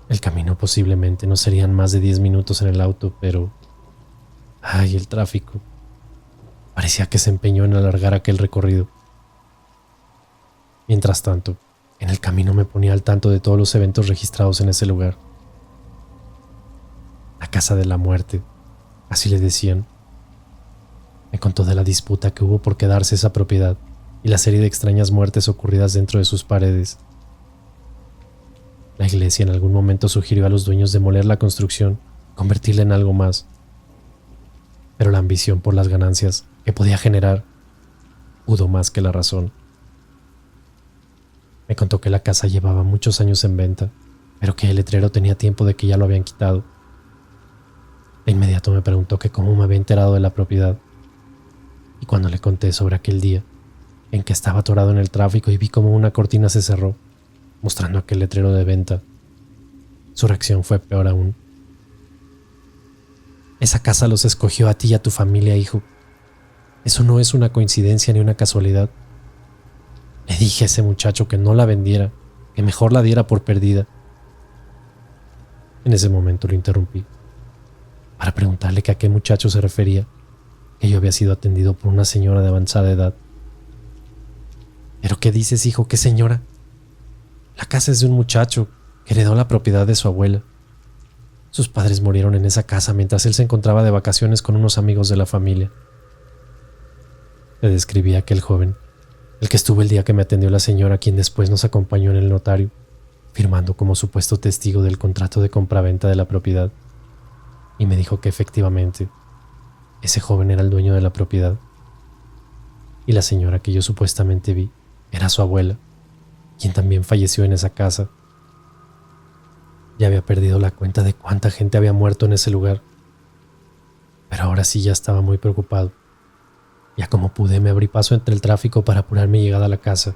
El camino posiblemente no serían más de 10 minutos en el auto, pero... ¡ay, el tráfico! Parecía que se empeñó en alargar aquel recorrido. Mientras tanto, en el camino me ponía al tanto de todos los eventos registrados en ese lugar. La casa de la muerte, así le decían. Me contó de la disputa que hubo por quedarse esa propiedad y la serie de extrañas muertes ocurridas dentro de sus paredes. La iglesia en algún momento sugirió a los dueños demoler la construcción, convertirla en algo más. Pero la ambición por las ganancias que podía generar pudo más que la razón. Me contó que la casa llevaba muchos años en venta, pero que el letrero tenía tiempo de que ya lo habían quitado. De inmediato me preguntó que cómo me había enterado de la propiedad. Y cuando le conté sobre aquel día, en que estaba atorado en el tráfico y vi cómo una cortina se cerró, mostrando aquel letrero de venta, su reacción fue peor aún. Esa casa los escogió a ti y a tu familia, hijo. Eso no es una coincidencia ni una casualidad. Le dije a ese muchacho que no la vendiera, que mejor la diera por perdida. En ese momento lo interrumpí, para preguntarle que a qué muchacho se refería, que yo había sido atendido por una señora de avanzada edad. ¿Pero qué dices, hijo? ¿Qué señora? La casa es de un muchacho que heredó la propiedad de su abuela. Sus padres murieron en esa casa mientras él se encontraba de vacaciones con unos amigos de la familia. Le describí a aquel joven, el que estuvo el día que me atendió la señora, quien después nos acompañó en el notario, firmando como supuesto testigo del contrato de compraventa de la propiedad, y me dijo que efectivamente ese joven era el dueño de la propiedad, y la señora que yo supuestamente vi era su abuela, quien también falleció en esa casa. Ya había perdido la cuenta de cuánta gente había muerto en ese lugar, pero ahora sí ya estaba muy preocupado. Ya como pude me abrí paso entre el tráfico para apurar mi llegada a la casa.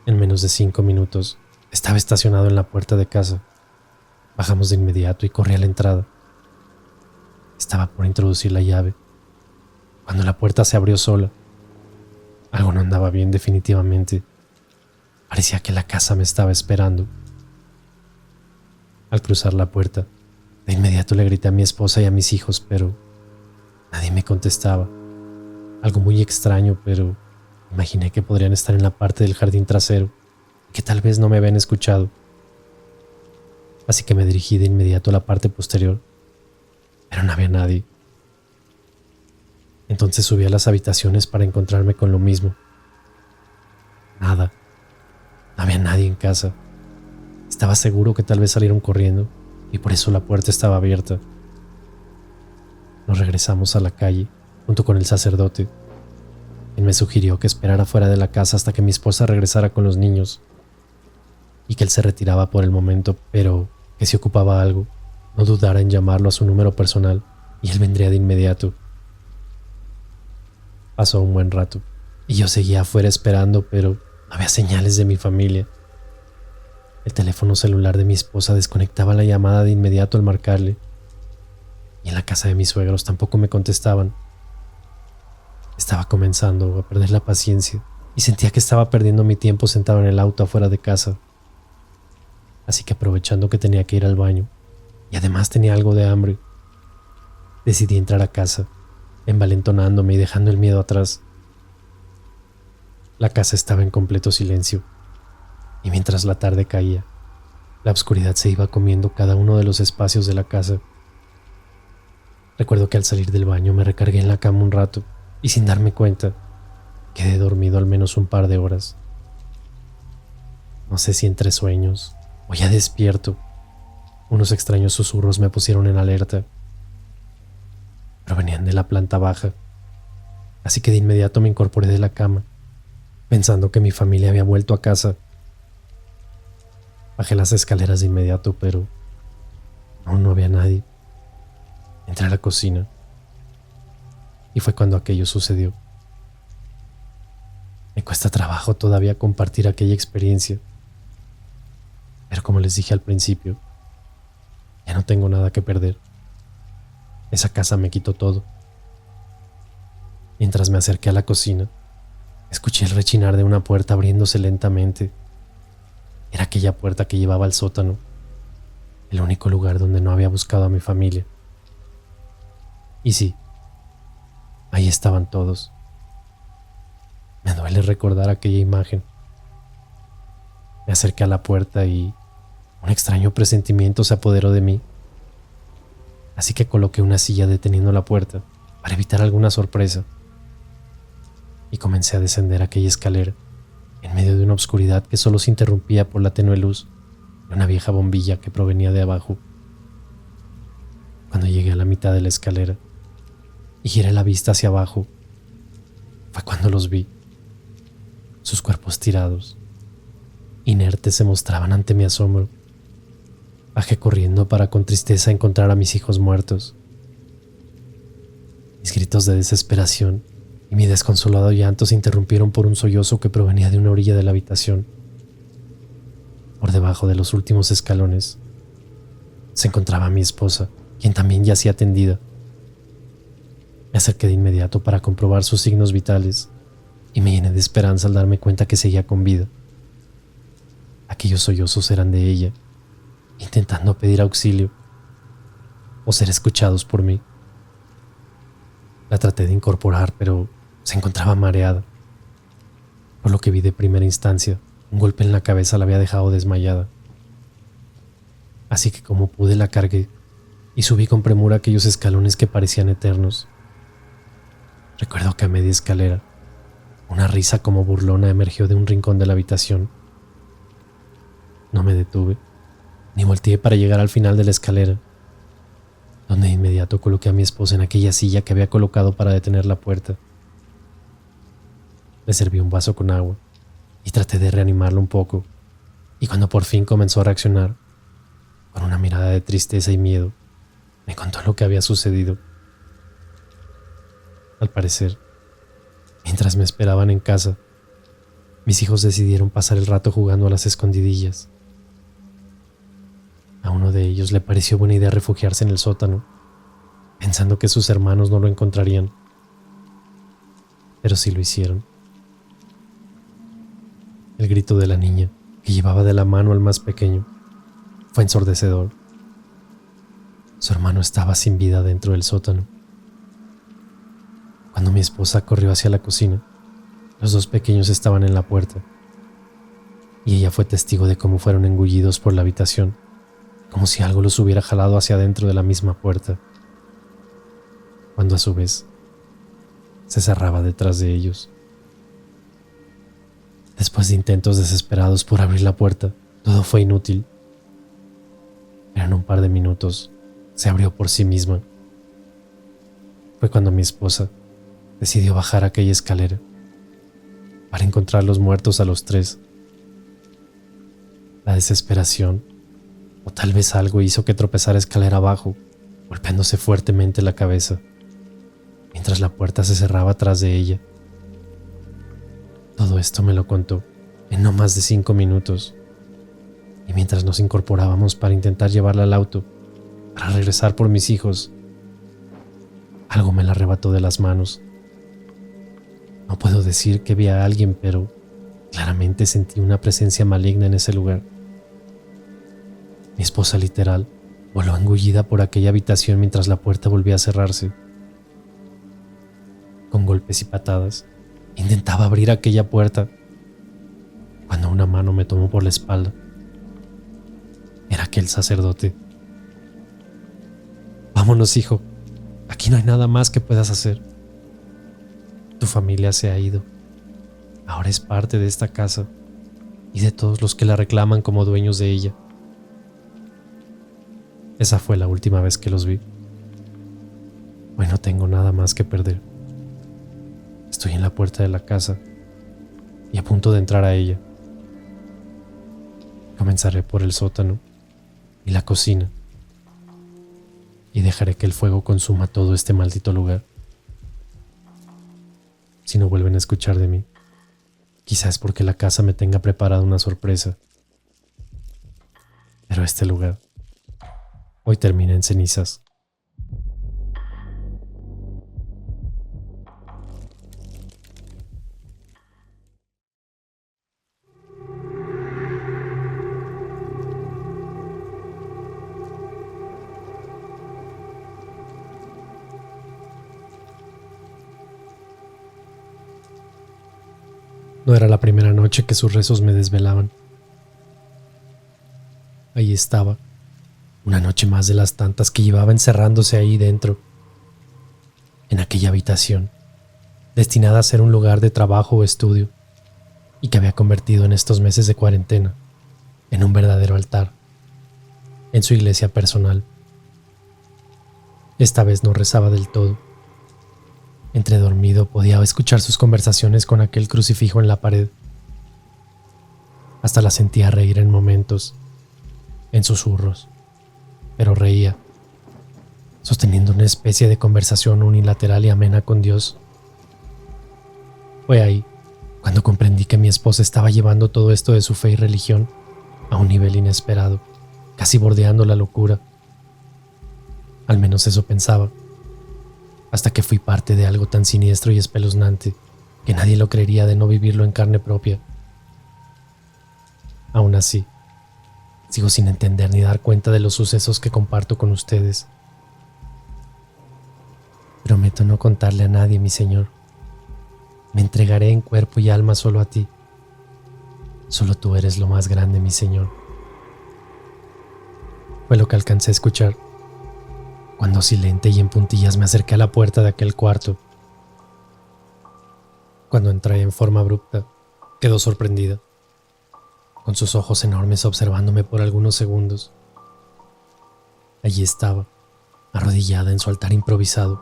En menos de 5 minutos estaba estacionado en la puerta de casa. Bajamos de inmediato y corrí a la entrada. Estaba por introducir la llave, cuando la puerta se abrió sola. Algo no andaba bien definitivamente. Parecía que la casa me estaba esperando. Al cruzar la puerta, de inmediato le grité a mi esposa y a mis hijos, pero nadie me contestaba. Algo muy extraño, pero imaginé que podrían estar en la parte del jardín trasero y que tal vez no me habían escuchado. Así que me dirigí de inmediato a la parte posterior, pero no había nadie. Entonces subí a las habitaciones para encontrarme con lo mismo. Nada. No había nadie en casa. Estaba seguro que tal vez salieron corriendo y por eso la puerta estaba abierta. Nos regresamos a la calle junto con el sacerdote, quien me sugirió que esperara fuera de la casa hasta que mi esposa regresara con los niños y que él se retiraba por el momento, pero que si ocupaba algo, no dudara en llamarlo a su número personal y él vendría de inmediato. Pasó un buen rato y yo seguía afuera esperando, pero no había señales de mi familia. El teléfono celular de mi esposa desconectaba la llamada de inmediato al marcarle, y en la casa de mis suegros tampoco me contestaban. Estaba comenzando a perder la paciencia y sentía que estaba perdiendo mi tiempo sentado en el auto afuera de casa. Así que, aprovechando que tenía que ir al baño y además tenía algo de hambre, decidí entrar a casa, envalentonándome y dejando el miedo atrás. La casa estaba en completo silencio, y mientras la tarde caía, la oscuridad se iba comiendo cada uno de los espacios de la casa. Recuerdo que al salir del baño me recargué en la cama un rato y, sin darme cuenta, quedé dormido al menos un par de horas. No sé si entre sueños o ya despierto, unos extraños susurros me pusieron en alerta. Provenían de la planta baja, así que de inmediato me incorporé de la cama, pensando que mi familia había vuelto a casa. Bajé las escaleras de inmediato, pero aún no había nadie. Entré a la cocina y fue cuando aquello sucedió. Me cuesta trabajo todavía compartir aquella experiencia, pero como les dije al principio, ya no tengo nada que perder. Esa casa me quitó todo. Mientras me acerqué a la cocina, escuché el rechinar de una puerta abriéndose lentamente. Era aquella puerta que llevaba al sótano, el único lugar donde no había buscado a mi familia. Y sí, ahí estaban todos. Me duele recordar aquella imagen. Me acerqué a la puerta y un extraño presentimiento se apoderó de mí. Así que coloqué una silla deteniendo la puerta para evitar alguna sorpresa. Y comencé a descender aquella escalera en medio de una oscuridad que solo se interrumpía por la tenue luz de una vieja bombilla que provenía de abajo. Cuando llegué a la mitad de la escalera y giré la vista hacia abajo, fue cuando los vi. Sus cuerpos tirados, inertes, se mostraban ante mi asombro. Bajé corriendo para con tristeza encontrar a mis hijos muertos. Mis gritos de desesperación y mi desconsolado llanto se interrumpieron por un sollozo que provenía de una orilla de la habitación. Por debajo de los últimos escalones se encontraba mi esposa, quien también yacía tendida. Me acerqué de inmediato para comprobar sus signos vitales y me llené de esperanza al darme cuenta que seguía con vida. Aquellos sollozos eran de ella, intentando pedir auxilio o ser escuchados por mí. La traté de incorporar, pero se encontraba mareada. Por lo que vi de primera instancia, un golpe en la cabeza la había dejado desmayada. Así que como pude la cargué y subí con premura aquellos escalones que parecían eternos. Recuerdo que a media escalera, una risa como burlona emergió de un rincón de la habitación. No me detuve, ni volteé para llegar al final de la escalera, donde de inmediato coloqué a mi esposa en aquella silla que había colocado para detener la puerta. Le serví un vaso con agua y traté de reanimarlo un poco, y cuando por fin comenzó a reaccionar, con una mirada de tristeza y miedo, me contó lo que había sucedido. Al parecer, mientras me esperaban en casa, mis hijos decidieron pasar el rato jugando a las escondidillas. A uno de ellos le pareció buena idea refugiarse en el sótano, pensando que sus hermanos no lo encontrarían. Pero sí lo hicieron. El grito de la niña, que llevaba de la mano al más pequeño, fue ensordecedor. Su hermano estaba sin vida dentro del sótano. Cuando mi esposa corrió hacia la cocina, los dos pequeños estaban en la puerta, y ella fue testigo de cómo fueron engullidos por la habitación, como si algo los hubiera jalado hacia adentro de la misma puerta, cuando a su vez se cerraba detrás de ellos. Después de intentos desesperados por abrir la puerta, todo fue inútil, pero en un par de minutos se abrió por sí misma. Fue cuando mi esposa decidió bajar aquella escalera para encontrar los muertos a los tres. La desesperación, o tal vez algo, hizo que tropezara escalera abajo, golpeándose fuertemente la cabeza, mientras la puerta se cerraba tras de ella. Todo esto me lo contó en no más de 5 minutos. Y mientras nos incorporábamos para intentar llevarla al auto, para regresar por mis hijos, algo me la arrebató de las manos. No puedo decir que vi a alguien, pero claramente sentí una presencia maligna en ese lugar. Mi esposa literal voló engullida por aquella habitación mientras la puerta volvía a cerrarse. Con golpes y patadas, intentaba abrir aquella puerta cuando una mano me tomó por la espalda. Era aquel sacerdote. Vámonos, hijo. Aquí no hay nada más que puedas hacer. Tu familia se ha ido. Ahora es parte de esta casa y de todos los que la reclaman como dueños de ella. Esa fue la última vez que los vi. Hoy no tengo nada más que perder. Estoy en la puerta de la casa y a punto de entrar a ella. Comenzaré por el sótano y la cocina y dejaré que el fuego consuma todo este maldito lugar. Si no vuelven a escuchar de mí, quizás es porque la casa me tenga preparada una sorpresa. Pero este lugar hoy termina en cenizas. No era la primera noche que sus rezos me desvelaban. Ahí estaba, una noche más de las tantas que llevaba encerrándose ahí dentro, en aquella habitación, destinada a ser un lugar de trabajo o estudio, y que había convertido en estos meses de cuarentena en un verdadero altar, en su iglesia personal. Esta vez no rezaba del todo. Entre dormido podía escuchar sus conversaciones con aquel crucifijo en la pared. Hasta la sentía reír en momentos, en susurros, pero reía, sosteniendo una especie de conversación unilateral y amena con Dios. Fue ahí cuando comprendí que mi esposa estaba llevando todo esto de su fe y religión a un nivel inesperado, casi bordeando la locura. Al menos eso pensaba, hasta que fui parte de algo tan siniestro y espeluznante que nadie lo creería de no vivirlo en carne propia. Aún así, sigo sin entender ni dar cuenta de los sucesos que comparto con ustedes. Prometo no contarle a nadie, mi Señor. Me entregaré en cuerpo y alma solo a ti. Solo tú eres lo más grande, mi Señor. Fue lo que alcancé a escuchar cuando silente y en puntillas me acerqué a la puerta de aquel cuarto. Cuando entré en forma abrupta, quedó sorprendida, con sus ojos enormes observándome por algunos segundos. Allí estaba, arrodillada en su altar improvisado,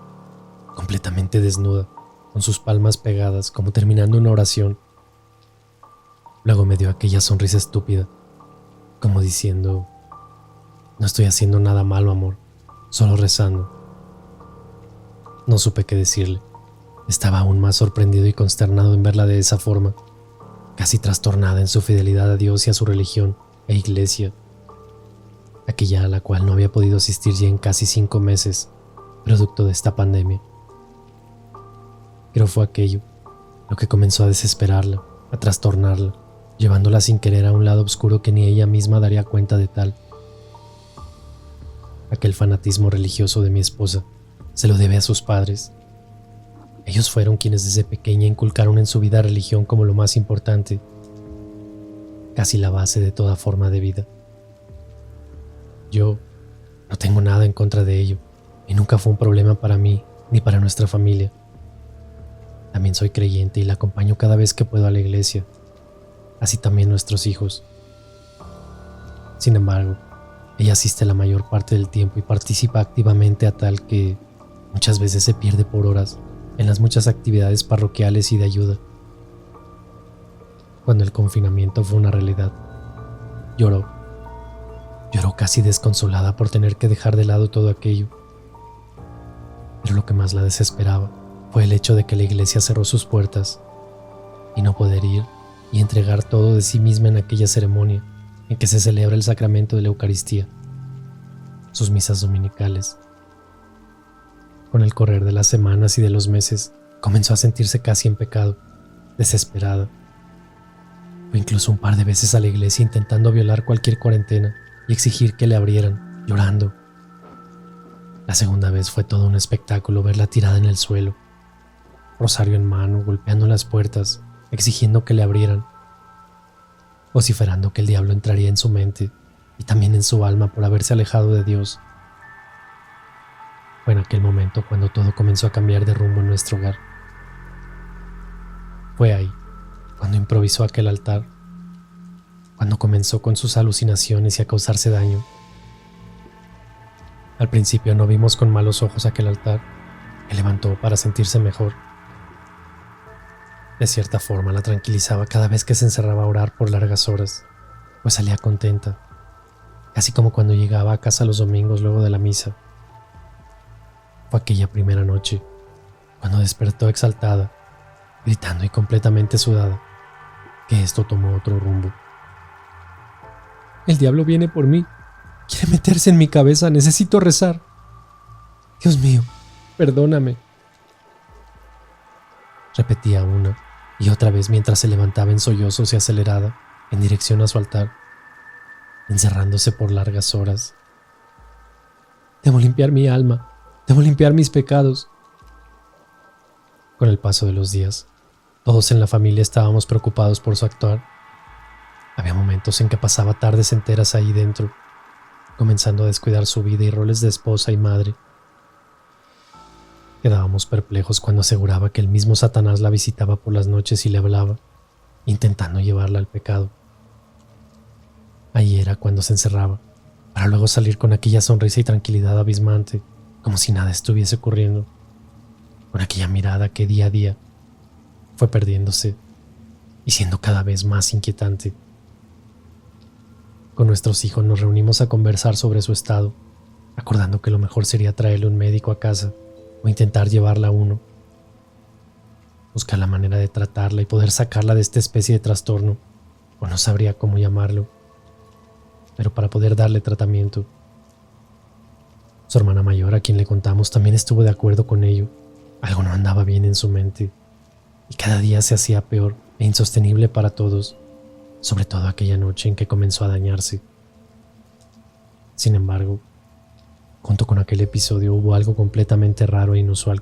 completamente desnuda, con sus palmas pegadas como terminando una oración. Luego me dio aquella sonrisa estúpida, como diciendo: no estoy haciendo nada malo, amor, solo rezando. No supe qué decirle. Estaba aún más sorprendido y consternado en verla de esa forma, casi trastornada en su fidelidad a Dios y a su religión e iglesia, aquella a la cual no había podido asistir ya en casi 5 meses, producto de esta pandemia. Pero fue aquello lo que comenzó a desesperarla, a trastornarla, llevándola sin querer a un lado oscuro que ni ella misma daría cuenta de tal. Aquel fanatismo religioso de mi esposa se lo debe a sus padres. Ellos fueron quienes desde pequeña inculcaron en su vida religión como lo más importante, casi la base de toda forma de vida. Yo no tengo nada en contra de ello y nunca fue un problema para mí ni para nuestra familia. También soy creyente y la acompaño cada vez que puedo a la iglesia, así también nuestros hijos. Sin embargo, ella asiste la mayor parte del tiempo y participa activamente a tal que muchas veces se pierde por horas en las muchas actividades parroquiales y de ayuda. Cuando el confinamiento fue una realidad, lloró casi desconsolada por tener que dejar de lado todo aquello. Pero lo que más la desesperaba fue el hecho de que la iglesia cerró sus puertas y no poder ir y entregar todo de sí misma en aquella ceremonia en que se celebra el sacramento de la Eucaristía, sus misas dominicales. Con el correr de las semanas y de los meses, comenzó a sentirse casi en pecado, desesperada. Fue incluso un par de veces a la iglesia intentando violar cualquier cuarentena y exigir que le abrieran, llorando. La segunda vez fue todo un espectáculo verla tirada en el suelo, rosario en mano, golpeando las puertas, exigiendo que le abrieran, vociferando que el diablo entraría en su mente y también en su alma por haberse alejado de Dios. Fue en aquel momento cuando todo comenzó a cambiar de rumbo en nuestro hogar. Fue ahí cuando improvisó aquel altar, cuando comenzó con sus alucinaciones y a causarse daño. Al principio no vimos con malos ojos aquel altar que levantó para sentirse mejor. De cierta forma la tranquilizaba cada vez que se encerraba a orar por largas horas, pues salía contenta, casi como cuando llegaba a casa los domingos luego de la misa. Fue aquella primera noche, cuando despertó exaltada, gritando y completamente sudada, que esto tomó otro rumbo. El diablo viene por mí, quiere meterse en mi cabeza, necesito rezar. Dios mío, perdóname. Repetía una y otra vez mientras se levantaba en sollozos y acelerada en dirección a su altar, encerrándose por largas horas. Debo limpiar mi alma, debo limpiar mis pecados. Con el paso de los días, todos en la familia estábamos preocupados por su actuar. Había momentos en que pasaba tardes enteras ahí dentro, comenzando a descuidar su vida y roles de esposa y madre. Quedábamos perplejos cuando aseguraba que el mismo Satanás la visitaba por las noches y le hablaba, intentando llevarla al pecado. Ahí era cuando se encerraba, para luego salir con aquella sonrisa y tranquilidad abismante, como si nada estuviese ocurriendo, con aquella mirada que día a día fue perdiéndose y siendo cada vez más inquietante. Con nuestros hijos nos reunimos a conversar sobre su estado, acordando que lo mejor sería traerle un médico a casa o intentar llevarla a uno. Buscar la manera de tratarla y poder sacarla de esta especie de trastorno, o no sabría cómo llamarlo, pero para poder darle tratamiento. Su hermana mayor, a quien le contamos, también estuvo de acuerdo con ello. Algo no andaba bien en su mente, y cada día se hacía peor e insostenible para todos, sobre todo aquella noche en que comenzó a dañarse. Sin embargo, junto con aquel episodio hubo algo completamente raro e inusual,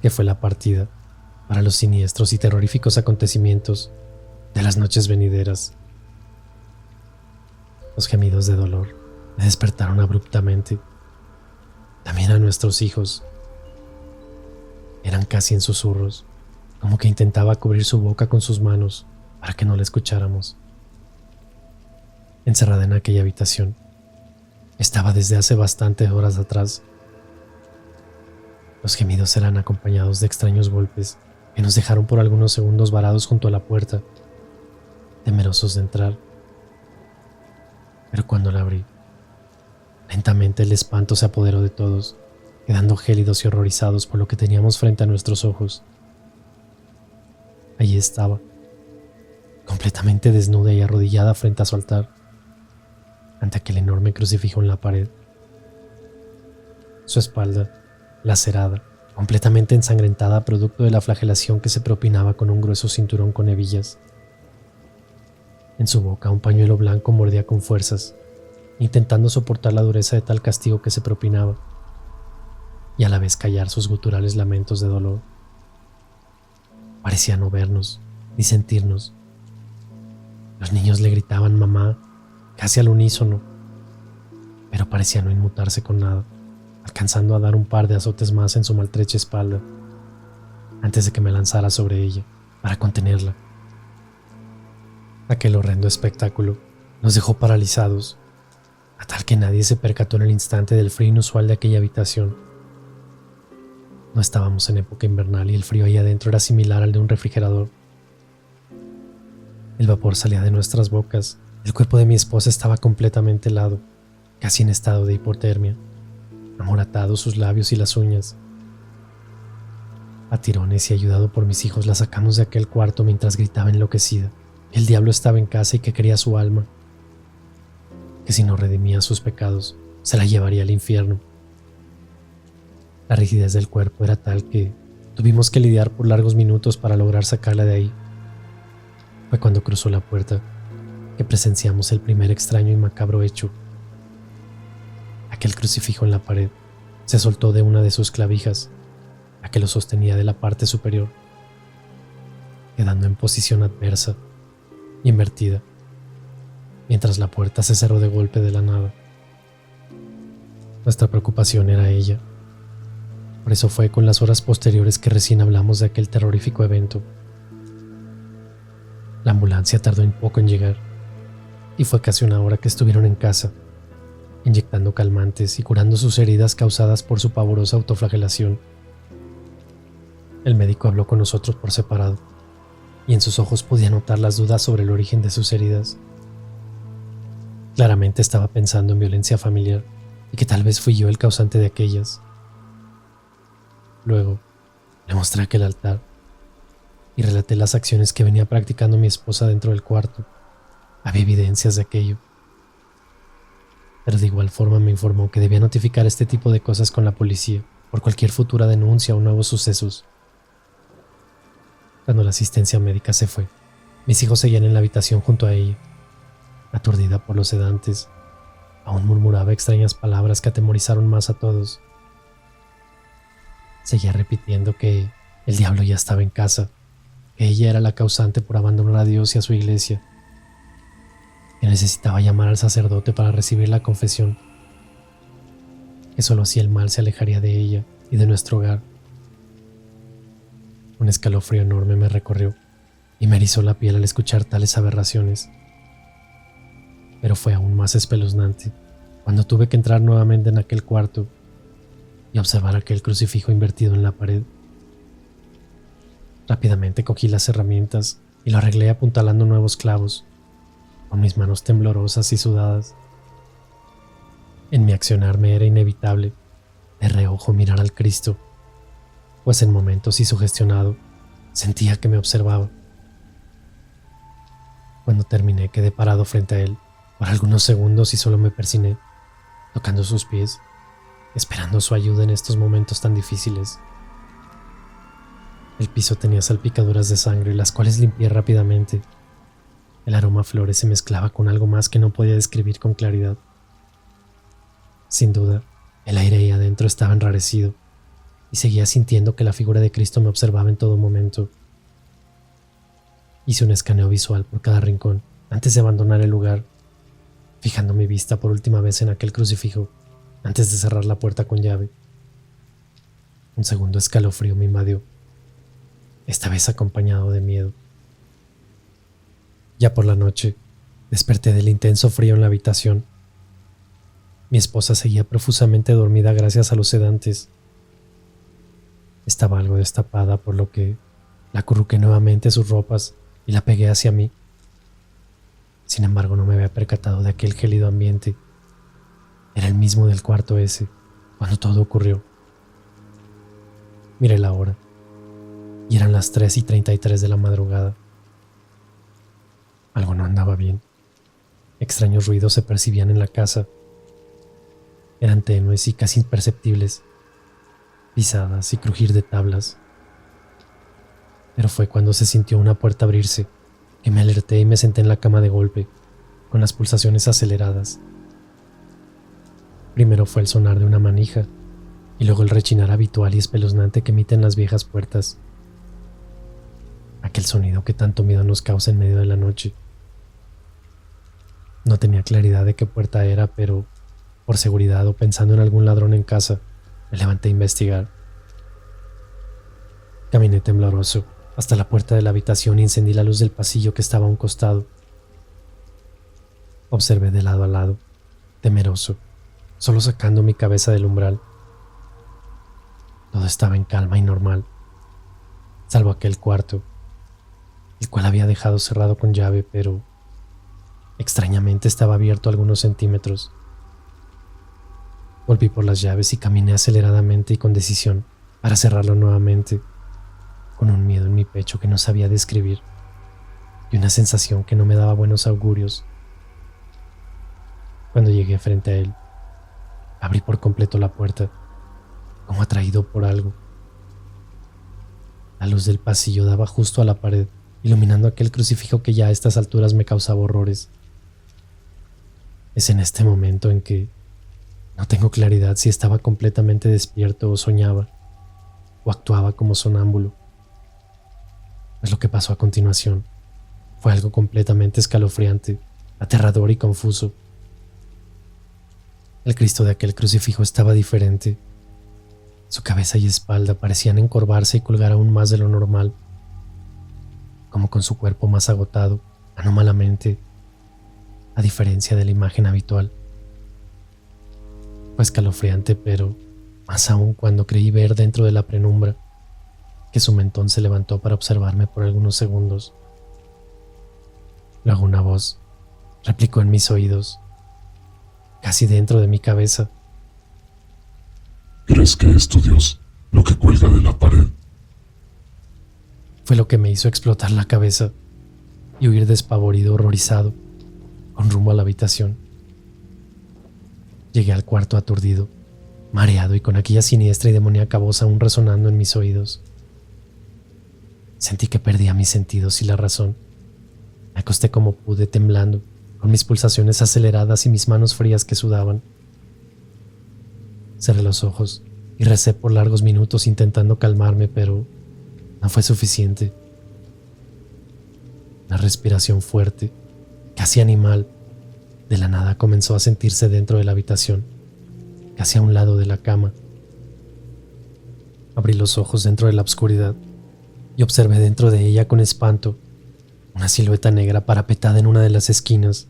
que fue la partida para los siniestros y terroríficos acontecimientos de las noches venideras. Los gemidos de dolor me despertaron abruptamente. También a nuestros hijos. Eran casi en susurros, como que intentaba cubrir su boca con sus manos para que no la escucháramos. Encerrada en aquella habitación, estaba desde hace bastantes horas atrás. Los gemidos eran acompañados de extraños golpes que nos dejaron por algunos segundos varados junto a la puerta, temerosos de entrar. Pero cuando la abrí, lentamente el espanto se apoderó de todos, quedando gélidos y horrorizados por lo que teníamos frente a nuestros ojos. Allí estaba, completamente desnuda y arrodillada frente a su altar, ante aquel enorme crucifijo en la pared. Su espalda, lacerada, completamente ensangrentada producto de la flagelación que se propinaba con un grueso cinturón con hebillas. En su boca un pañuelo blanco mordía con fuerzas, intentando soportar la dureza de tal castigo que se propinaba, y a la vez callar sus guturales lamentos de dolor. Parecía no vernos, ni sentirnos. Los niños le gritaban mamá, casi al unísono, pero parecía no inmutarse con nada, alcanzando a dar un par de azotes más en su maltrecha espalda, antes de que me lanzara sobre ella, para contenerla. Aquel horrendo espectáculo nos dejó paralizados, a tal que nadie se percató en el instante del frío inusual de aquella habitación. No estábamos en época invernal y el frío ahí adentro era similar al de un refrigerador. El vapor salía de nuestras bocas, el cuerpo de mi esposa estaba completamente helado, casi en estado de hipotermia, amoratados sus labios y las uñas. A tirones y ayudado por mis hijos la sacamos de aquel cuarto mientras gritaba enloquecida. El diablo estaba en casa y que quería su alma, que si no redimía sus pecados, se la llevaría al infierno. La rigidez del cuerpo era tal que tuvimos que lidiar por largos minutos para lograr sacarla de ahí. Fue cuando cruzó la puerta que presenciamos el primer extraño y macabro hecho. Aquel crucifijo en la pared se soltó de una de sus clavijas, la que lo sostenía de la parte superior, quedando en posición adversa, invertida, mientras la puerta se cerró de golpe de la nada. Nuestra preocupación era ella. Por eso fue con las horas posteriores que recién hablamos de aquel terrorífico evento. La ambulancia tardó un poco en llegar, y fue casi una hora que estuvieron en casa, inyectando calmantes y curando sus heridas causadas por su pavorosa autoflagelación. El médico habló con nosotros por separado, y en sus ojos podía notar las dudas sobre el origen de sus heridas. Claramente estaba pensando en violencia familiar y que tal vez fui yo el causante de aquellas. Luego, le mostré aquel altar y relaté las acciones que venía practicando mi esposa dentro del cuarto. Había evidencias de aquello, pero de igual forma me informó que debía notificar este tipo de cosas con la policía por cualquier futura denuncia o nuevos sucesos. Cuando la asistencia médica se fue, mis hijos seguían en la habitación junto a ella. Aturdida por los sedantes, aún murmuraba extrañas palabras que atemorizaron más a todos. Seguía repitiendo que el diablo ya estaba en casa, que ella era la causante por abandonar a Dios y a su iglesia, que necesitaba llamar al sacerdote para recibir la confesión, que solo así el mal se alejaría de ella y de nuestro hogar. Un escalofrío enorme me recorrió y me erizó la piel al escuchar tales aberraciones. Pero fue aún más espeluznante cuando tuve que entrar nuevamente en aquel cuarto y observar aquel crucifijo invertido en la pared. Rápidamente cogí las herramientas y lo arreglé apuntalando nuevos clavos, con mis manos temblorosas y sudadas. En mi accionar me era inevitable de reojo mirar al Cristo, pues en momentos y sugestionado sentía que me observaba. Cuando terminé quedé parado frente a él por algunos segundos y solo me persigné, tocando sus pies, esperando su ayuda en estos momentos tan difíciles. El piso tenía salpicaduras de sangre, las cuales limpié rápidamente. El aroma a flores se mezclaba con algo más que no podía describir con claridad. Sin duda, el aire ahí adentro estaba enrarecido, y seguía sintiendo que la figura de Cristo me observaba en todo momento. Hice un escaneo visual por cada rincón antes de abandonar el lugar, fijando mi vista por última vez en aquel crucifijo antes de cerrar la puerta con llave. Un segundo escalofrío me invadió, esta vez acompañado de miedo. Ya por la noche, desperté del intenso frío en la habitación. Mi esposa seguía profusamente dormida gracias a los sedantes. Estaba algo destapada, por lo que la acurruqué nuevamente sus ropas y la pegué hacia mí. Sin embargo, no me había percatado de aquel gélido ambiente. Era el mismo del cuarto ese, cuando todo ocurrió. Miré la hora, y eran las 3:33 de la madrugada. Algo no andaba bien. Extraños ruidos se percibían en la casa. Eran tenues y casi imperceptibles, pisadas y crujir de tablas. Pero fue cuando se sintió una puerta abrirse que me alerté y me senté en la cama de golpe, con las pulsaciones aceleradas. Primero fue el sonar de una manija, y luego el rechinar habitual y espeluznante que emiten las viejas puertas. Aquel sonido que tanto miedo nos causa en medio de la noche. No tenía claridad de qué puerta era, pero por seguridad o pensando en algún ladrón en casa, me levanté a investigar. Caminé tembloroso hasta la puerta de la habitación y encendí la luz del pasillo que estaba a un costado. Observé de lado a lado, temeroso, solo sacando mi cabeza del umbral. Todo estaba en calma y normal, salvo aquel cuarto, el cual había dejado cerrado con llave, pero extrañamente estaba abierto algunos centímetros. Volví por las llaves y caminé aceleradamente y con decisión para cerrarlo nuevamente, con un miedo en mi pecho que no sabía describir y una sensación que no me daba buenos augurios. Cuando llegué frente a él, abrí por completo la puerta, como atraído por algo. La luz del pasillo daba justo a la pared, iluminando aquel crucifijo que ya a estas alturas me causaba horrores. Es en este momento en que no tengo claridad si estaba completamente despierto o soñaba, o actuaba como sonámbulo. Pues lo que pasó a continuación fue algo completamente escalofriante, aterrador y confuso. El Cristo de aquel crucifijo estaba diferente. Su cabeza y espalda parecían encorvarse y colgar aún más de lo normal, como con su cuerpo más agotado, anómalamente, a diferencia de la imagen habitual. Fue escalofriante, pero más aún cuando creí ver dentro de la penumbra que su mentón se levantó para observarme por algunos segundos. Luego una voz replicó en mis oídos, casi dentro de mi cabeza: ¿Crees que es tu Dios lo que cuelga de la pared? Fue lo que me hizo explotar la cabeza y huir despavorido, horrorizado, con rumbo a la habitación. Llegué al cuarto aturdido, mareado y con aquella siniestra y demoníaca voz aún resonando en mis oídos. Sentí que perdía mis sentidos y la razón. Me acosté como pude, temblando, con mis pulsaciones aceleradas y mis manos frías que sudaban. Cerré los ojos y recé por largos minutos intentando calmarme, pero no fue suficiente. La respiración fuerte, casi animal, de la nada comenzó a sentirse dentro de la habitación, casi a un lado de la cama. Abrí los ojos dentro de la oscuridad y observé dentro de ella con espanto una silueta negra parapetada en una de las esquinas,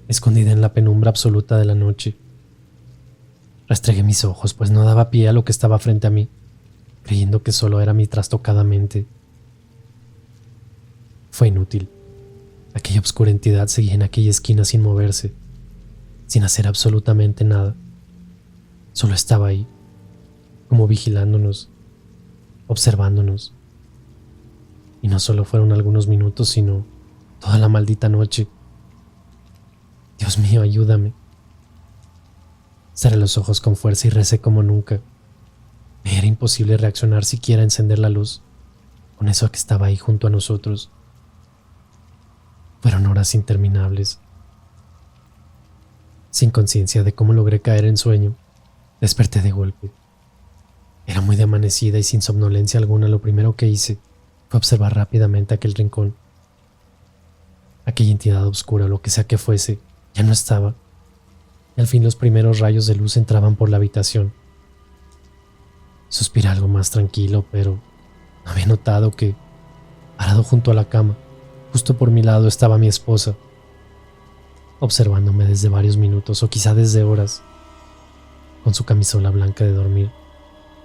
escondida en la penumbra absoluta de la noche. Restregué mis ojos, pues no daba pie a lo que estaba frente a mí, creyendo que solo era mi trastocada mente. Fue inútil. Aquella oscura entidad seguía en aquella esquina sin moverse, sin hacer absolutamente nada. Solo estaba ahí, como vigilándonos, observándonos. Y no solo fueron algunos minutos, sino toda la maldita noche. Dios mío, ayúdame. Cerré los ojos con fuerza y recé como nunca. Me era imposible reaccionar siquiera a encender la luz, con eso que estaba ahí junto a nosotros. Fueron horas interminables. Sin conciencia de cómo logré caer en sueño, desperté de golpe. Era muy de amanecida y sin somnolencia alguna. Lo primero que hice fue observar rápidamente aquel rincón. Aquella entidad oscura, lo que sea que fuese, ya no estaba. Y al fin los primeros rayos de luz entraban por la habitación. Suspiré algo más tranquilo, pero no había notado que, parado junto a la cama, justo por mi lado estaba mi esposa, observándome desde varios minutos o quizá desde horas, con su camisola blanca de dormir,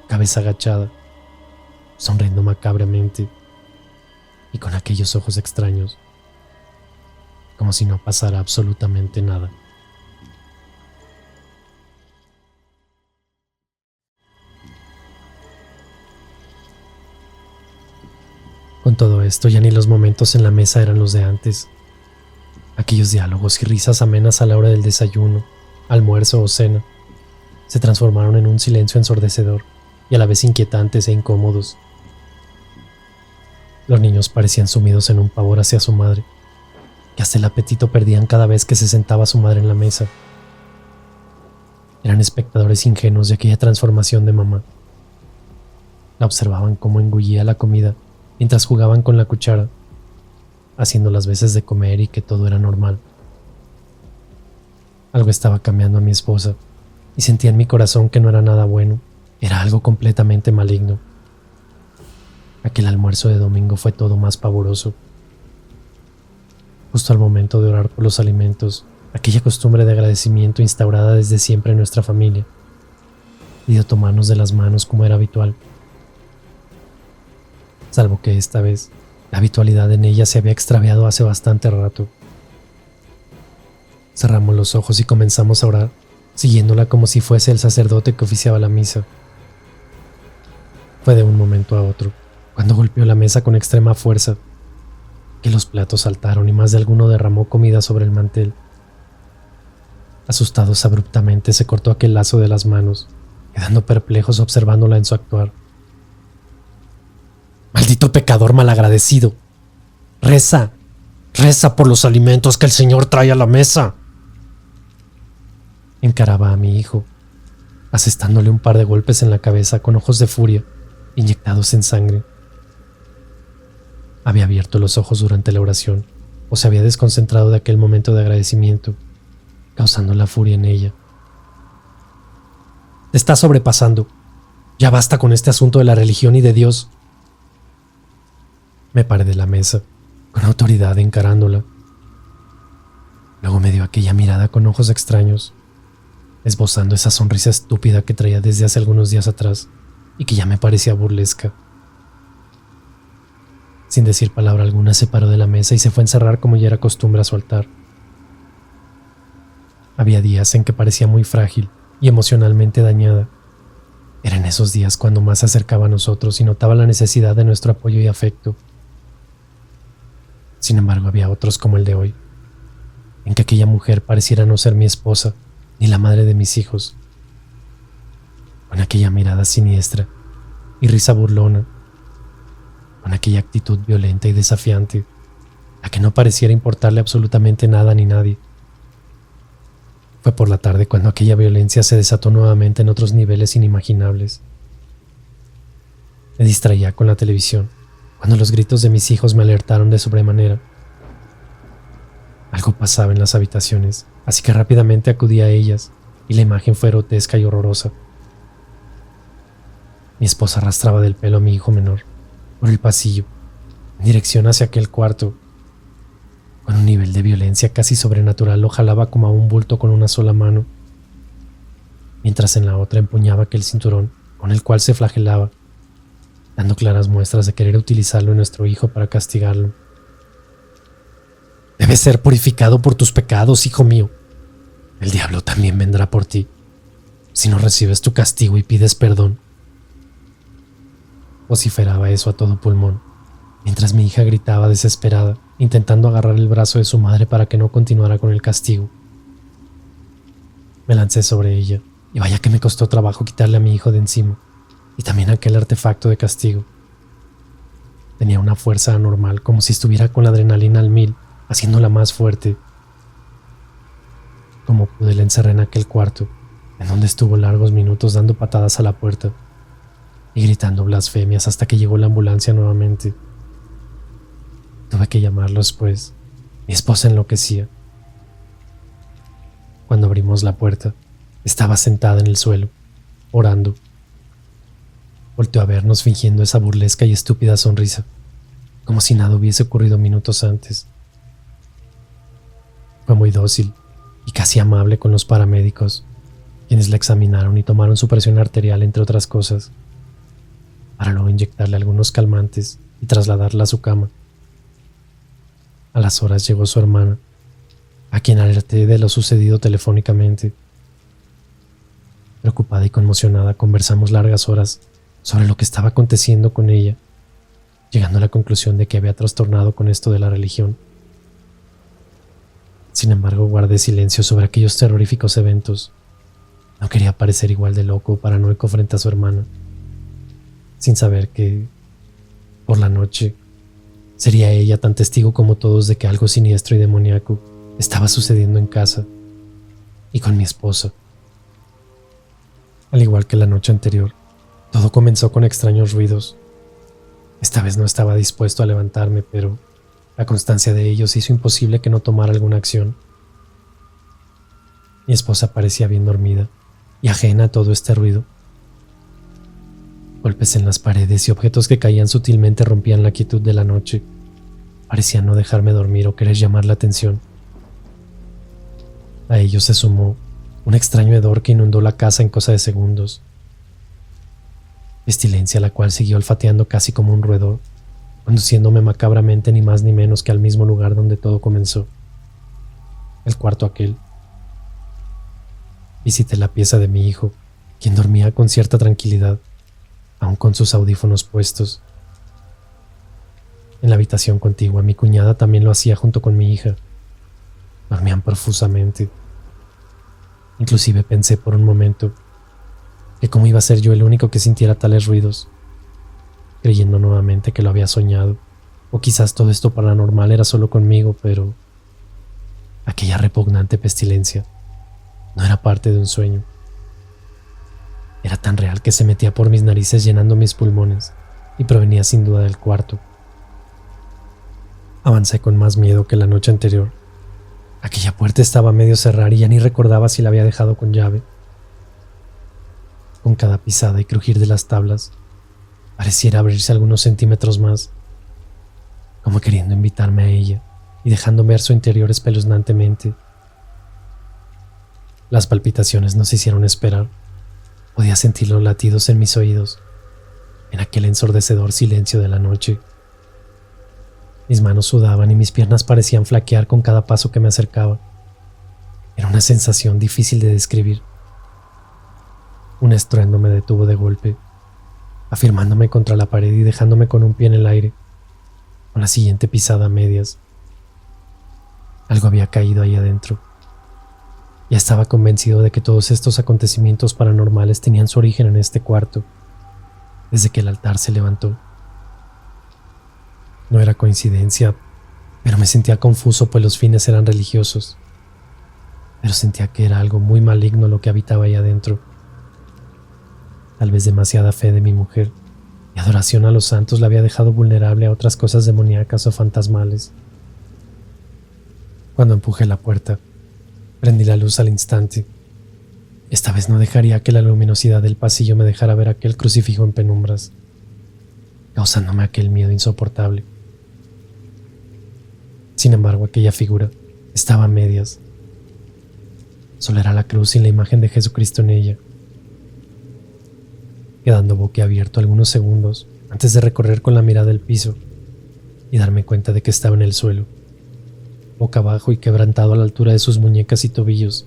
cabeza agachada, sonriendo macabramente y con aquellos ojos extraños, como si no pasara absolutamente nada. Con todo esto, ya ni los momentos en la mesa eran los de antes. Aquellos diálogos y risas amenas a la hora del desayuno, almuerzo o cena se transformaron en un silencio ensordecedor y a la vez inquietantes e incómodos. Los niños parecían sumidos en un pavor hacia su madre, que hasta el apetito perdían cada vez que se sentaba su madre en la mesa. Eran espectadores ingenuos de aquella transformación de mamá. La observaban cómo engullía la comida mientras jugaban con la cuchara, haciendo las veces de comer y que todo era normal. Algo estaba cambiando a mi esposa y sentía en mi corazón que no era nada bueno, era algo completamente maligno. Aquel almuerzo de domingo fue todo más pavoroso. Justo al momento de orar por los alimentos, aquella costumbre de agradecimiento instaurada desde siempre en nuestra familia, pidió tomarnos de las manos como era habitual. Salvo que esta vez la habitualidad en ella se había extraviado hace bastante rato. Cerramos los ojos y comenzamos a orar, siguiéndola como si fuese el sacerdote que oficiaba la misa. Fue de un momento a otro, cuando golpeó la mesa con extrema fuerza, que los platos saltaron y más de alguno derramó comida sobre el mantel. Asustados abruptamente se cortó aquel lazo de las manos, quedando perplejos observándola en su actuar. ¡Maldito pecador malagradecido! ¡Reza! ¡Reza por los alimentos que el Señor trae a la mesa! Encaraba a mi hijo, asestándole un par de golpes en la cabeza con ojos de furia, inyectados en sangre. Había abierto los ojos durante la oración, o se había desconcentrado de aquel momento de agradecimiento, causando la furia en ella. Te está sobrepasando. Ya basta con este asunto de la religión y de Dios. Me paré de la mesa, con autoridad encarándola. Luego me dio aquella mirada con ojos extraños, esbozando esa sonrisa estúpida que traía desde hace algunos días atrás y que ya me parecía burlesca. Sin decir palabra alguna se paró de la mesa y se fue a encerrar como ya era costumbre a su altar. Había días en que parecía muy frágil y emocionalmente dañada. Eran esos días cuando más se acercaba a nosotros y notaba la necesidad de nuestro apoyo y afecto. Sin embargo, había otros como el de hoy, en que aquella mujer pareciera no ser mi esposa ni la madre de mis hijos. Con aquella mirada siniestra y risa burlona, con aquella actitud violenta y desafiante, a que no pareciera importarle absolutamente nada ni nadie. Fue por la tarde cuando aquella violencia se desató nuevamente en otros niveles inimaginables. Me distraía con la televisión, cuando los gritos de mis hijos me alertaron de sobremanera. Algo pasaba en las habitaciones, así que rápidamente acudí a ellas, y la imagen fue grotesca y horrorosa. Mi esposa arrastraba del pelo a mi hijo menor, por el pasillo, en dirección hacia aquel cuarto. Con un nivel de violencia casi sobrenatural lo jalaba como a un bulto con una sola mano, mientras en la otra empuñaba aquel cinturón con el cual se flagelaba, dando claras muestras de querer utilizarlo en nuestro hijo para castigarlo. Debes ser purificado por tus pecados, hijo mío. El diablo también vendrá por ti, si no recibes tu castigo y pides perdón. Vociferaba eso a todo pulmón, mientras mi hija gritaba desesperada, intentando agarrar el brazo de su madre para que no continuara con el castigo. Me lancé sobre ella, y vaya que me costó trabajo quitarle a mi hijo de encima, y también aquel artefacto de castigo. Tenía una fuerza anormal, como si estuviera con la adrenalina al 1000, haciéndola más fuerte. Como pude, la encerré en aquel cuarto, en donde estuvo largos minutos dando patadas a la puerta y gritando blasfemias hasta que llegó la ambulancia nuevamente. Tuve que llamarlos, pues mi esposa enloquecía. Cuando abrimos la puerta, estaba sentada en el suelo, orando. Volteó a vernos fingiendo esa burlesca y estúpida sonrisa, como si nada hubiese ocurrido minutos antes. Fue muy dócil y casi amable con los paramédicos, quienes la examinaron y tomaron su presión arterial, entre otras cosas, para luego inyectarle algunos calmantes y trasladarla a su cama. A las horas llegó su hermana, a quien alerté de lo sucedido telefónicamente. Preocupada y conmocionada, conversamos largas horas sobre lo que estaba aconteciendo con ella, llegando a la conclusión de que había trastornado con esto de la religión. Sin embargo, guardé silencio sobre aquellos terroríficos eventos. No quería parecer igual de loco o paranoico frente a su hermana, sin saber que, por la noche, sería ella tan testigo como todos de que algo siniestro y demoníaco estaba sucediendo en casa y con mi esposa. Al igual que la noche anterior, todo comenzó con extraños ruidos. Esta vez no estaba dispuesto a levantarme, pero la constancia de ellos hizo imposible que no tomara alguna acción. Mi esposa parecía bien dormida y ajena a todo este ruido. Golpes en las paredes y objetos que caían sutilmente rompían la quietud de la noche. Parecían no dejarme dormir o querer llamar la atención. A ello se sumó un extraño hedor que inundó la casa en cosa de segundos. Pestilencia la cual siguió olfateando casi como un roedor, conduciéndome macabramente ni más ni menos que al mismo lugar donde todo comenzó, el cuarto aquel. Visité la pieza de mi hijo, quien dormía con cierta tranquilidad, aún con sus audífonos puestos, En la habitación contigua, mi cuñada también lo hacía junto con mi hija. Dormían profusamente. Inclusive pensé por un momento que cómo iba a ser yo el único que sintiera tales ruidos, creyendo nuevamente que lo había soñado, o quizás todo esto paranormal era solo conmigo, pero aquella repugnante pestilencia no era parte de un sueño. Era tan real que se metía por mis narices llenando mis pulmones y provenía sin duda del cuarto. Avancé con más miedo que la noche anterior. Aquella puerta estaba a medio cerrar y ya ni recordaba si la había dejado con llave. Con cada pisada y crujir de las tablas, pareciera abrirse algunos centímetros más, como queriendo invitarme a ella y dejando ver su interior espeluznantemente. Las palpitaciones no se hicieron esperar. Podía sentir los latidos en mis oídos, en aquel ensordecedor silencio de la noche. Mis manos sudaban y mis piernas parecían flaquear con cada paso que me acercaba. Era una sensación difícil de describir. Un estruendo me detuvo de golpe, afirmándome contra la pared y dejándome con un pie en el aire. Con la siguiente pisada a medias, algo había caído ahí adentro. Ya estaba convencido de que todos estos acontecimientos paranormales tenían su origen en este cuarto, desde que el altar se levantó. No era coincidencia, pero me sentía confuso, pues los fines eran religiosos. Pero sentía que era algo muy maligno lo que habitaba ahí adentro. Tal vez demasiada fe de mi mujer y adoración a los santos la había dejado vulnerable a otras cosas demoníacas o fantasmales. Cuando empujé la puerta, prendí la luz al instante. Esta vez no dejaría que la luminosidad del pasillo me dejara ver aquel crucifijo en penumbras, causándome aquel miedo insoportable. Sin embargo, aquella figura estaba a medias. Solo era la cruz sin la imagen de Jesucristo en ella. Quedando boquiabierto algunos segundos antes de recorrer con la mirada el piso y darme cuenta de que estaba en el suelo, boca abajo y quebrantado a la altura de sus muñecas y tobillos,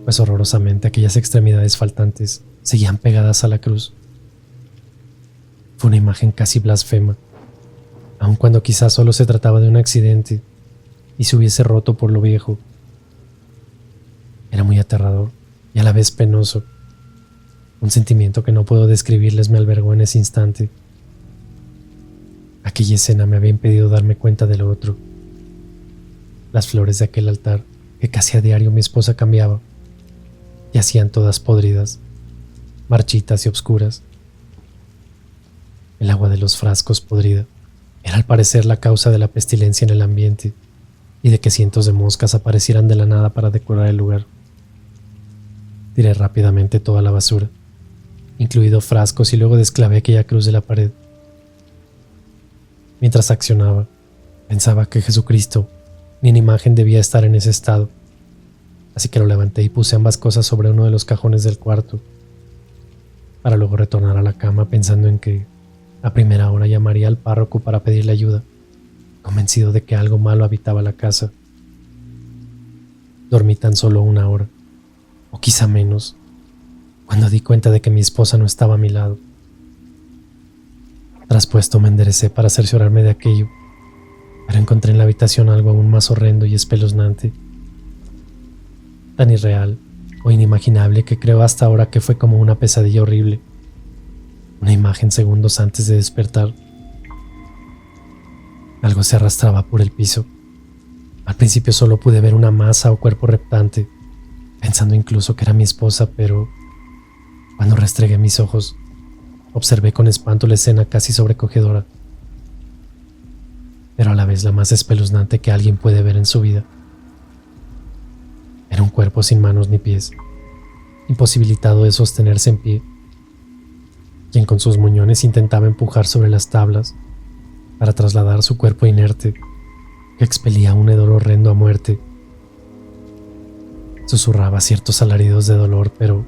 pues horrorosamente aquellas extremidades faltantes seguían pegadas a la cruz. Fue una imagen casi blasfema, aun cuando quizás solo se trataba de un accidente y se hubiese roto por lo viejo. Era muy aterrador y a la vez penoso. Un sentimiento que no puedo describirles me albergó en ese instante. Aquella escena me había impedido darme cuenta de lo otro. Las flores de aquel altar, que casi a diario mi esposa cambiaba, yacían todas podridas, marchitas y obscuras. El agua de los frascos podrida era al parecer la causa de la pestilencia en el ambiente y de que cientos de moscas aparecieran de la nada para decorar el lugar. Tiré rápidamente toda la basura, incluido frascos, y luego desclavé aquella cruz de la pared. Mientras accionaba, pensaba que Jesucristo ni en imagen debía estar en ese estado, así que lo levanté y puse ambas cosas sobre uno de los cajones del cuarto, para luego retornar a la cama pensando en que a primera hora llamaría al párroco para pedirle ayuda, convencido de que algo malo habitaba la casa. Dormí tan solo 1 hora, o quizá menos, cuando di cuenta de que mi esposa no estaba a mi lado. Traspuesto me enderecé para cerciorarme de aquello, pero encontré en la habitación algo aún más horrendo y espeluznante, tan irreal o inimaginable que creo hasta ahora que fue como una pesadilla horrible, una imagen segundos antes de despertar. Algo se arrastraba por el piso. Al principio solo pude ver una masa o cuerpo reptante, pensando incluso que era mi esposa, pero cuando restregué mis ojos, observé con espanto la escena casi sobrecogedora, pero a la vez la más espeluznante que alguien puede ver en su vida. Era un cuerpo sin manos ni pies, imposibilitado de sostenerse en pie, quien con sus muñones intentaba empujar sobre las tablas para trasladar su cuerpo inerte, que expelía un hedor horrendo a muerte. Susurraba ciertos alaridos de dolor, pero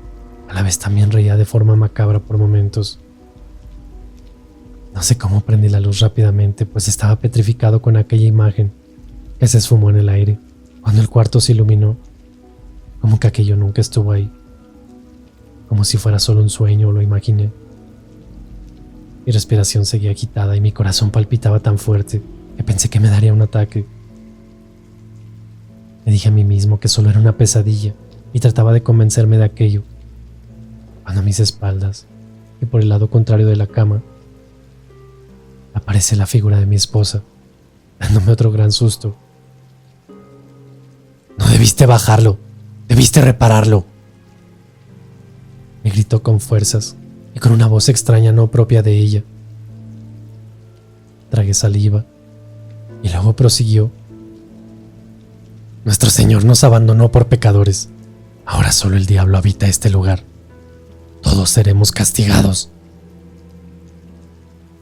a la vez también reía de forma macabra por momentos. No sé cómo prendí la luz rápidamente, pues estaba petrificado con aquella imagen que se esfumó en el aire cuando el cuarto se iluminó, como que aquello nunca estuvo ahí, como si fuera solo un sueño o lo imaginé. Mi respiración seguía agitada y mi corazón palpitaba tan fuerte que pensé que me daría un ataque. Me dije a mí mismo que solo era una pesadilla y trataba de convencerme de aquello, cuando a mis espaldas y por el lado contrario de la cama aparece la figura de mi esposa, dándome otro gran susto. «No debiste bajarlo, debiste repararlo», me gritó con fuerzas y con una voz extraña no propia de ella. Tragué saliva y luego prosiguió. «Nuestro Señor nos abandonó por pecadores. Ahora solo el diablo habita este lugar. Todos seremos castigados».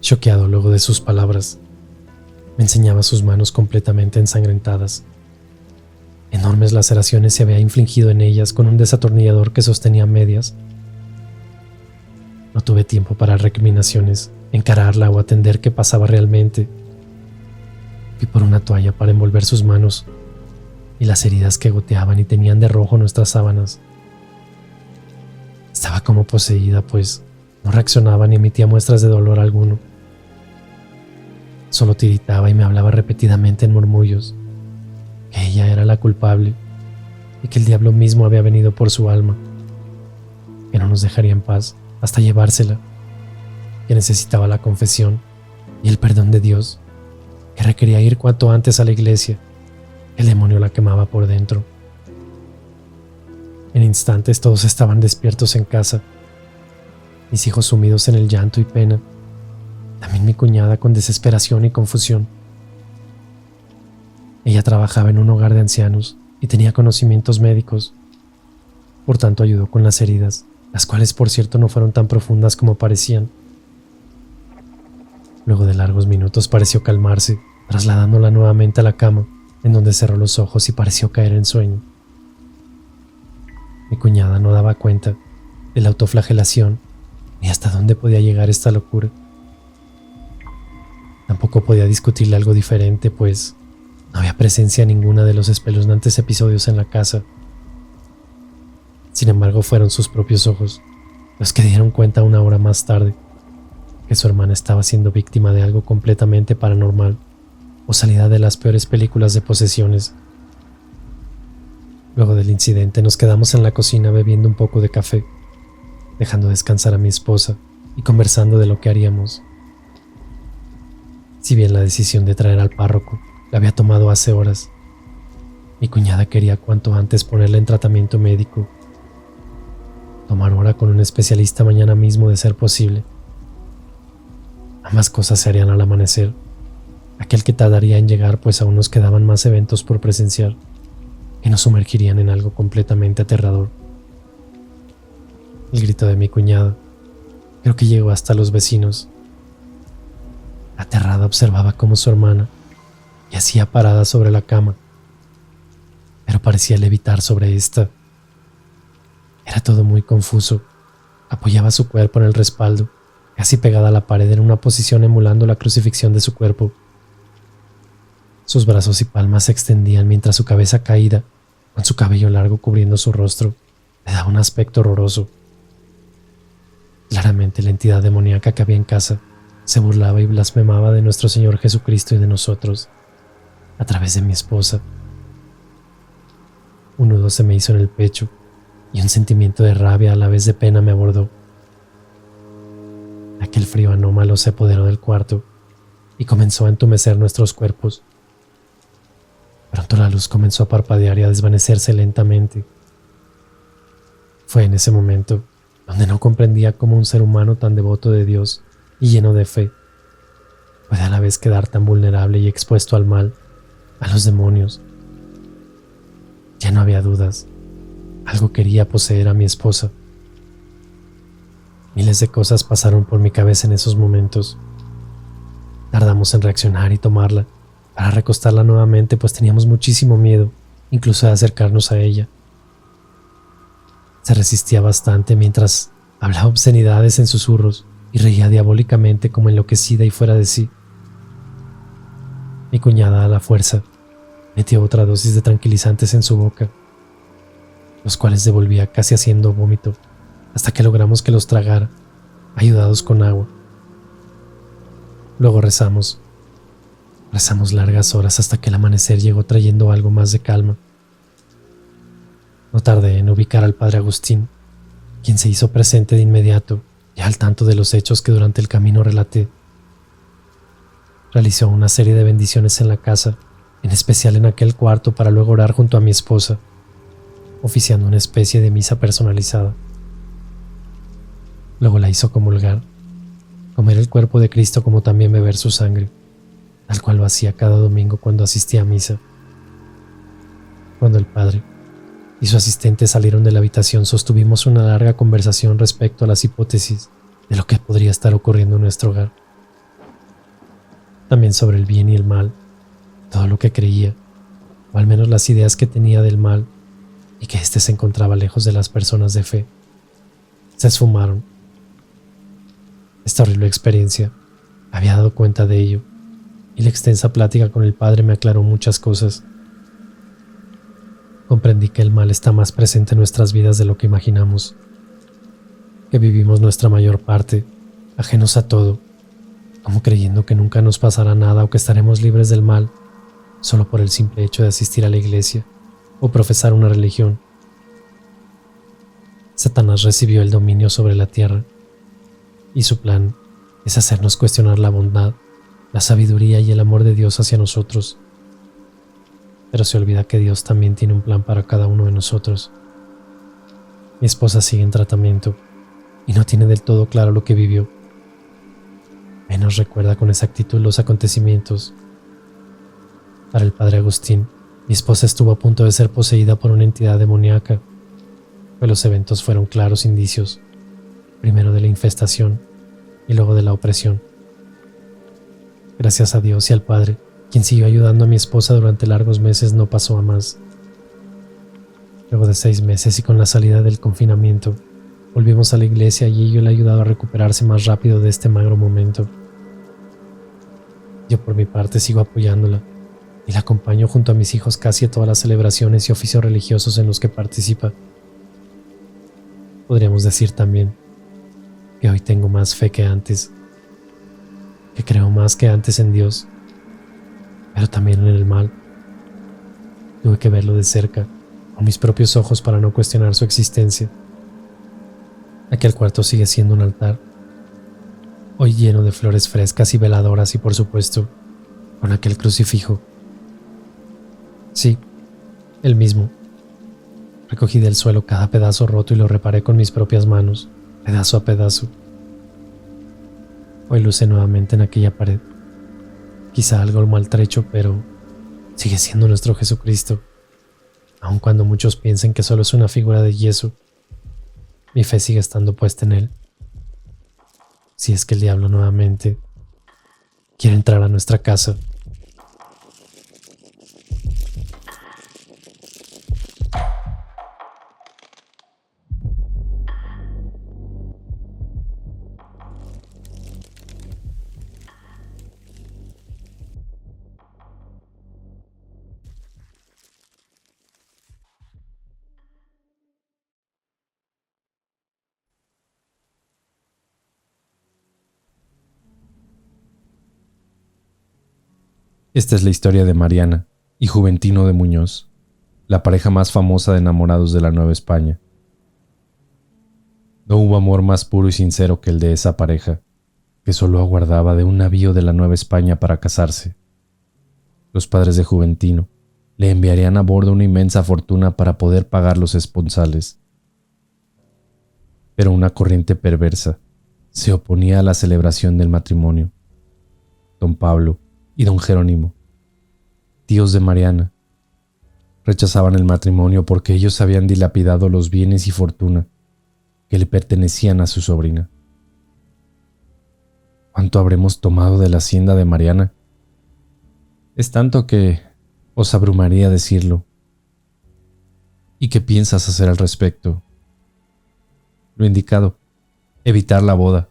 Choqueado luego de sus palabras, me enseñaba sus manos completamente ensangrentadas. Enormes laceraciones se había infligido en ellas con un desatornillador que sostenía a medias. No tuve tiempo para recriminaciones, encararla o atender qué pasaba realmente. Fui por una toalla para envolver sus manos y las heridas que goteaban y tenían de rojo nuestras sábanas. Estaba como poseída, pues no reaccionaba ni emitía muestras de dolor alguno. Solo tiritaba y me hablaba repetidamente en murmullos, que ella era la culpable y que el diablo mismo había venido por su alma, que no nos dejaría en paz hasta llevársela, que necesitaba la confesión y el perdón de Dios, que requería ir cuanto antes a la iglesia. El demonio la quemaba por dentro. En instantes todos estaban despiertos en casa, mis hijos sumidos en el llanto y pena, también mi cuñada con desesperación y confusión. Ella trabajaba en un hogar de ancianos y tenía conocimientos médicos, por tanto ayudó con las heridas, las cuales por cierto no fueron tan profundas como parecían. Luego de largos minutos pareció calmarse, trasladándola nuevamente a la cama, en donde cerró los ojos y pareció caer en sueño. Mi cuñada no daba cuenta de la autoflagelación ni hasta dónde podía llegar esta locura. Tampoco podía discutirle algo diferente, pues no había presencia ninguna de los espeluznantes episodios en la casa. Sin embargo, fueron sus propios ojos los que dieron cuenta una hora más tarde que su hermana estaba siendo víctima de algo completamente paranormal o salida de las peores películas de posesiones. Luego del incidente nos quedamos en la cocina bebiendo un poco de café, dejando descansar a mi esposa y conversando de lo que haríamos. Si bien la decisión de traer al párroco la había tomado hace horas, mi cuñada quería cuanto antes ponerla en tratamiento médico, tomar hora con un especialista mañana mismo de ser posible. Ambas cosas se harían al amanecer, aquel que tardaría en llegar pues aún nos quedaban más eventos por presenciar que nos sumergirían en algo completamente aterrador. El grito de mi cuñada creo que llegó hasta los vecinos. Aterrada observaba cómo su hermana yacía parada sobre la cama, pero parecía levitar sobre esta. Era todo muy confuso. Apoyaba su cuerpo en el respaldo, casi pegada a la pared en una posición emulando la crucifixión de su cuerpo. Sus brazos y palmas se extendían mientras su cabeza caída, con su cabello largo cubriendo su rostro, le daba un aspecto horroroso. Claramente la entidad demoníaca que había en casa se burlaba y blasfemaba de nuestro Señor Jesucristo y de nosotros, a través de mi esposa. Un nudo se me hizo en el pecho y un sentimiento de rabia a la vez de pena me abordó. Aquel frío anómalo se apoderó del cuarto y comenzó a entumecer nuestros cuerpos. Pronto la luz comenzó a parpadear y a desvanecerse lentamente. Fue en ese momento donde no comprendía cómo un ser humano tan devoto de Dios y lleno de fe puede a la vez quedar tan vulnerable y expuesto al mal, a los demonios. Ya no había dudas. Algo quería poseer a mi esposa. Miles de cosas pasaron por mi cabeza en esos momentos. Tardamos en reaccionar y tomarla para recostarla nuevamente, pues teníamos muchísimo miedo, incluso de acercarnos a ella. Se resistía bastante mientras hablaba obscenidades en susurros y reía diabólicamente como enloquecida y fuera de sí. Mi cuñada, a la fuerza, metió otra dosis de tranquilizantes en su boca, los cuales devolvía casi haciendo vómito, hasta que logramos que los tragara, ayudados con agua. Luego rezamos. Rezamos largas horas hasta que el amanecer llegó trayendo algo más de calma. No tardé en ubicar al padre Agustín, quien se hizo presente de inmediato, ya al tanto de los hechos que durante el camino relaté. Realizó una serie de bendiciones en la casa, en especial en aquel cuarto, para luego orar junto a mi esposa, oficiando una especie de misa personalizada. Luego la hizo comulgar, comer el cuerpo de Cristo como también beber su sangre, tal cual lo hacía cada domingo cuando asistía a misa. Cuando el padre y su asistente salieron de la habitación, sostuvimos una larga conversación respecto a las hipótesis de lo que podría estar ocurriendo en nuestro hogar. También sobre el bien y el mal, todo lo que creía, o al menos las ideas que tenía del mal, y que éste se encontraba lejos de las personas de fe, se esfumaron. Esta horrible experiencia había dado cuenta de ello, y la extensa plática con el padre me aclaró muchas cosas. Comprendí que el mal está más presente en nuestras vidas de lo que imaginamos, que vivimos nuestra mayor parte ajenos a todo, como creyendo que nunca nos pasará nada o que estaremos libres del mal solo por el simple hecho de asistir a la iglesia o profesar una religión. Satanás recibió el dominio sobre la tierra, y su plan es hacernos cuestionar la bondad, la sabiduría y el amor de Dios hacia nosotros. Pero se olvida que Dios también tiene un plan para cada uno de nosotros. Mi esposa sigue en tratamiento y no tiene del todo claro lo que vivió. Menos recuerda con exactitud los acontecimientos. Para el padre Agustín, mi esposa estuvo a punto de ser poseída por una entidad demoníaca, pues los eventos fueron claros indicios, primero de la infestación y luego de la opresión. Gracias a Dios y al Padre, quien siguió ayudando a mi esposa durante largos meses, no pasó a más. Luego de 6 meses y con la salida del confinamiento, volvimos a la iglesia y ello le ha ayudado a recuperarse más rápido de este magro momento. Yo por mi parte sigo apoyándola y la acompaño junto a mis hijos casi a todas las celebraciones y oficios religiosos en los que participa. Podríamos decir también que hoy tengo más fe que antes, que creo más que antes en Dios, pero también en el mal. Tuve que verlo de cerca, con mis propios ojos, para no cuestionar su existencia. Aquel cuarto sigue siendo un altar, hoy lleno de flores frescas y veladoras y, por supuesto, con aquel crucifijo. Sí, el mismo. Recogí del suelo cada pedazo roto y lo reparé con mis propias manos, pedazo a pedazo. Hoy luce nuevamente en aquella pared, quizá algo maltrecho, pero sigue siendo nuestro Jesucristo, aun cuando muchos piensen que solo es una figura de yeso. Mi fe sigue estando puesta en él. Si es que el diablo nuevamente quiere entrar a nuestra casa. Esta es la historia de Mariana y Juventino de Muñoz, la pareja más famosa de enamorados de la Nueva España. No hubo amor más puro y sincero que el de esa pareja, que solo aguardaba de un navío de la Nueva España para casarse. Los padres de Juventino le enviarían a bordo una inmensa fortuna para poder pagar los esponsales. Pero una corriente perversa se oponía a la celebración del matrimonio. Don Pablo y don Jerónimo, tíos de Mariana, rechazaban el matrimonio porque ellos habían dilapidado los bienes y fortuna que le pertenecían a su sobrina. ¿Cuánto habremos tomado de la hacienda de Mariana? Es tanto que os abrumaría decirlo. ¿Y qué piensas hacer al respecto? Lo indicado, evitar la boda.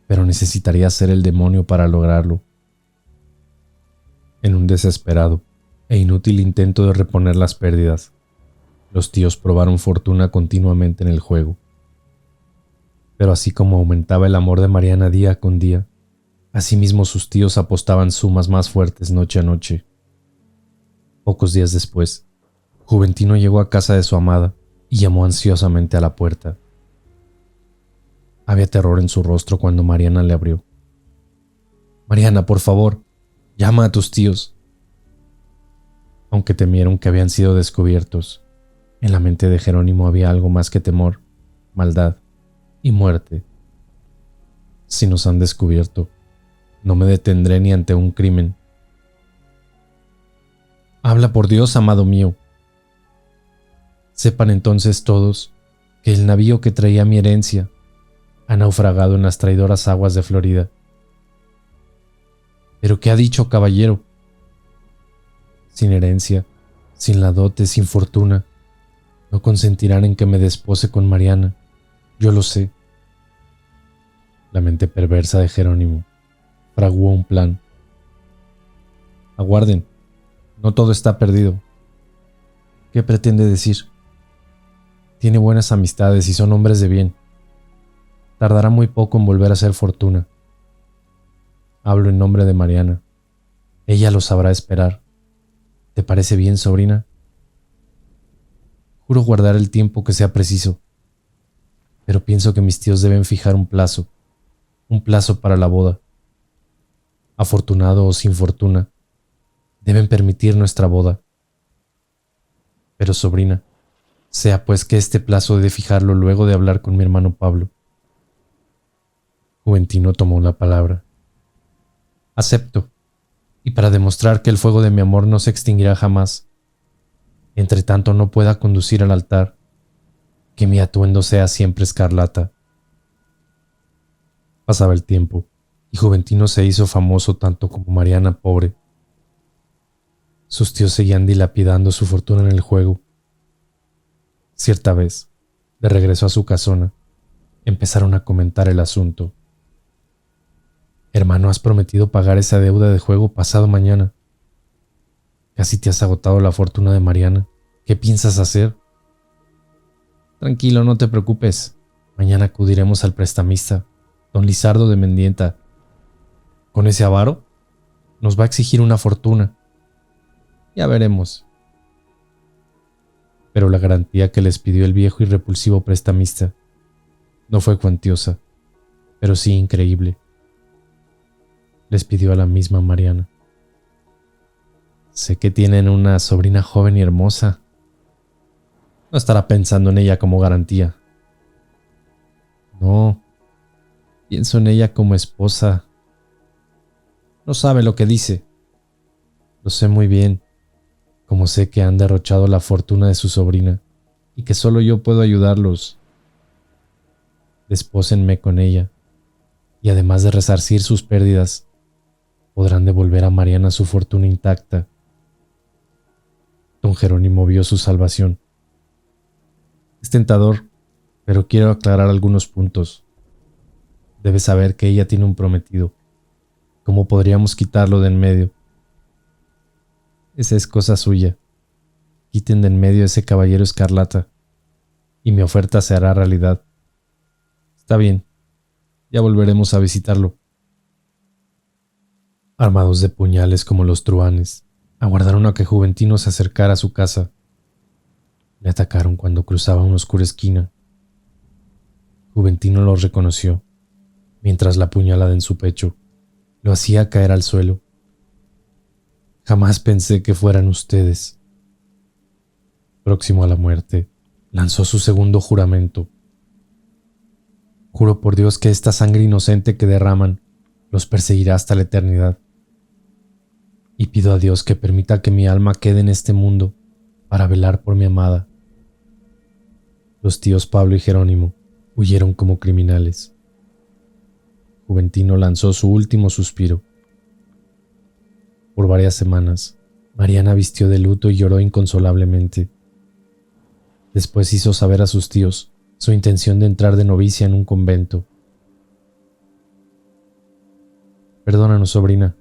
Pero necesitaría ser el demonio para lograrlo. En un desesperado e inútil intento de reponer las pérdidas, los tíos probaron fortuna continuamente en el juego. Pero así como aumentaba el amor de Mariana día con día, Asimismo, sus tíos apostaban sumas más fuertes noche a noche. Pocos días después, Juventino llegó a casa de su amada y llamó ansiosamente a la puerta. Había terror en su rostro cuando Mariana le abrió. «Mariana, por favor, llama a tus tíos». Aunque temieron que habían sido descubiertos, en la mente de Jerónimo había algo más que temor, maldad y muerte. «Si nos han descubierto, no me detendré ni ante un crimen». «Habla por Dios, amado mío». «Sepan entonces todos que el navío que traía mi herencia ha naufragado en las traidoras aguas de Florida». «¿Pero qué ha dicho, caballero?» «Sin herencia, sin la dote, sin fortuna, no consentirán en que me despose con Mariana. Yo lo sé». La mente perversa de Jerónimo fraguó un plan. «Aguarden, no todo está perdido». «¿Qué pretende decir?» «Tiene buenas amistades y son hombres de bien. Tardará muy poco en volver a hacer fortuna. Hablo en nombre de Mariana. Ella lo sabrá esperar. ¿Te parece bien, sobrina?» «Juro guardar el tiempo que sea preciso, pero pienso que mis tíos deben fijar un plazo para la boda. Afortunado o sin fortuna, deben permitir nuestra boda. Pero, sobrina, sea pues que este plazo he de fijarlo luego de hablar con mi hermano Pablo». Juventino tomó la palabra. «Acepto, y para demostrar que el fuego de mi amor no se extinguirá jamás, entre tanto no pueda conducir al altar, que mi atuendo sea siempre escarlata». Pasaba el tiempo, y Juventino se hizo famoso tanto como Mariana pobre. Sus tíos seguían dilapidando su fortuna en el juego. Cierta vez, de regreso a su casona, empezaron a comentar el asunto. «Hermano, has prometido pagar esa deuda de juego pasado mañana. Casi te has agotado la fortuna de Mariana. ¿Qué piensas hacer?» «Tranquilo, no te preocupes. Mañana acudiremos al prestamista, don Lizardo de Mendienta. Con ese avaro, nos va a exigir una fortuna. Ya veremos». Pero la garantía que les pidió el viejo y repulsivo prestamista no fue cuantiosa, pero sí increíble. Les pidió a la misma Mariana: «Sé que tienen una sobrina joven y hermosa. No estará pensando en ella como garantía». «No, pienso en ella como esposa». «No sabe lo que dice». «Lo sé muy bien, como sé que han derrochado la fortuna de su sobrina y que solo yo puedo ayudarlos. Despósenme con ella, y además de resarcir sus pérdidas, podrán devolver a Mariana su fortuna intacta». Don Jerónimo vio su salvación. «Es tentador, pero quiero aclarar algunos puntos. Debes saber que ella tiene un prometido. ¿Cómo podríamos quitarlo de en medio?» «Esa es cosa suya. Quiten de en medio ese caballero escarlata, y mi oferta se hará realidad. Está bien, ya volveremos a visitarlo». Armados de puñales como los truhanes, aguardaron a que Juventino se acercara a su casa. Le atacaron cuando cruzaba una oscura esquina. Juventino los reconoció, mientras la puñalada en su pecho lo hacía caer al suelo. «Jamás pensé que fueran ustedes». Próximo a la muerte, lanzó su segundo juramento. «Juro por Dios que esta sangre inocente que derraman los perseguirá hasta la eternidad. Y pido a Dios que permita que mi alma quede en este mundo para velar por mi amada». Los tíos Pablo y Jerónimo huyeron como criminales. Juventino lanzó su último suspiro. Por varias semanas, Mariana vistió de luto y lloró inconsolablemente. Después hizo saber a sus tíos su intención de entrar de novicia en un convento. «Perdónanos, sobrina,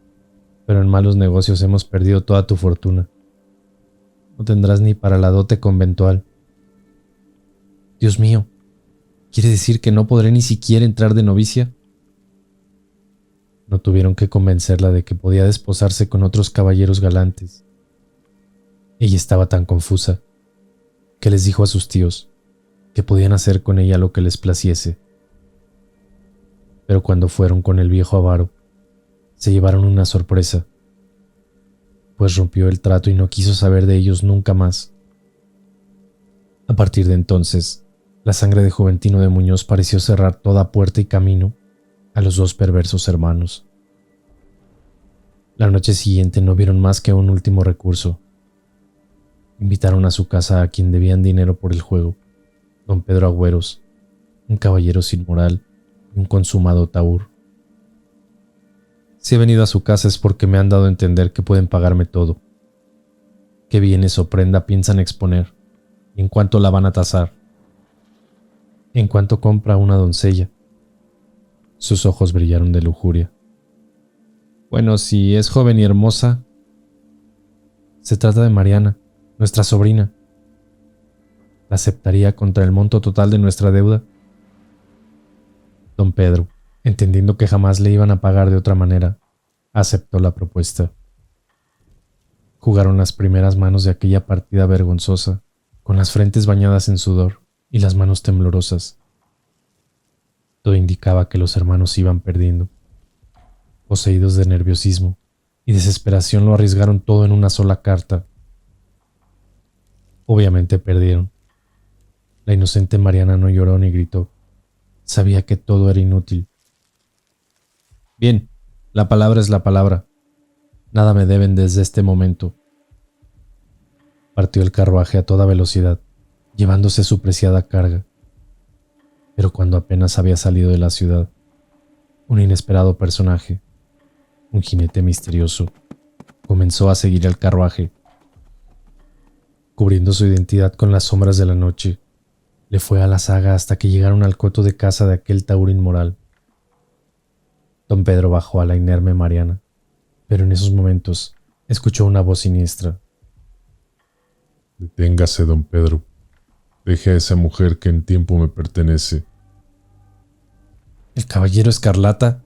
pero en malos negocios hemos perdido toda tu fortuna. No tendrás ni para la dote conventual». «Dios mío, ¿quiere decir que no podré ni siquiera entrar de novicia?» No tuvieron que convencerla de que podía desposarse con otros caballeros galantes. Ella estaba tan confusa que les dijo a sus tíos que podían hacer con ella lo que les placiese. Pero cuando fueron con el viejo avaro, se llevaron una sorpresa, pues rompió el trato y no quiso saber de ellos nunca más. A partir de entonces, la sangre de Juventino de Muñoz pareció cerrar toda puerta y camino a los dos perversos hermanos. La noche siguiente no vieron más que un último recurso. Invitaron a su casa a quien debían dinero por el juego, don Pedro Agüeros, un caballero sin moral y un consumado taur. Si he venido a su casa es porque me han dado a entender que pueden pagarme todo. ¿Qué bienes o prenda piensan exponer? ¿Y en cuánto la van a tasar? ¿En cuánto compra una doncella? Sus ojos brillaron de lujuria. Bueno, si es joven y hermosa. Se trata de Mariana, nuestra sobrina. ¿La aceptaría contra el monto total de nuestra deuda? Don Pedro, entendiendo que jamás le iban a pagar de otra manera, aceptó la propuesta. Jugaron las primeras manos de aquella partida vergonzosa, con las frentes bañadas en sudor y las manos temblorosas. Todo indicaba que los hermanos iban perdiendo. Poseídos de nerviosismo y desesperación, lo arriesgaron todo en una sola carta. Obviamente perdieron. La inocente Mariana no lloró ni gritó. Sabía que todo era inútil. Bien, la palabra es la palabra. Nada me deben desde este momento. Partió el carruaje a toda velocidad, llevándose su preciada carga. Pero cuando apenas había salido de la ciudad, un inesperado personaje, un jinete misterioso, comenzó a seguir el carruaje. Cubriendo su identidad con las sombras de la noche, le fue a la zaga hasta que llegaron al coto de casa de aquel taur inmoral. Don Pedro bajó a la inerme Mariana, pero en esos momentos escuchó una voz siniestra. Deténgase, don Pedro. Deje a esa mujer que en tiempo me pertenece. ¿El caballero Escarlata?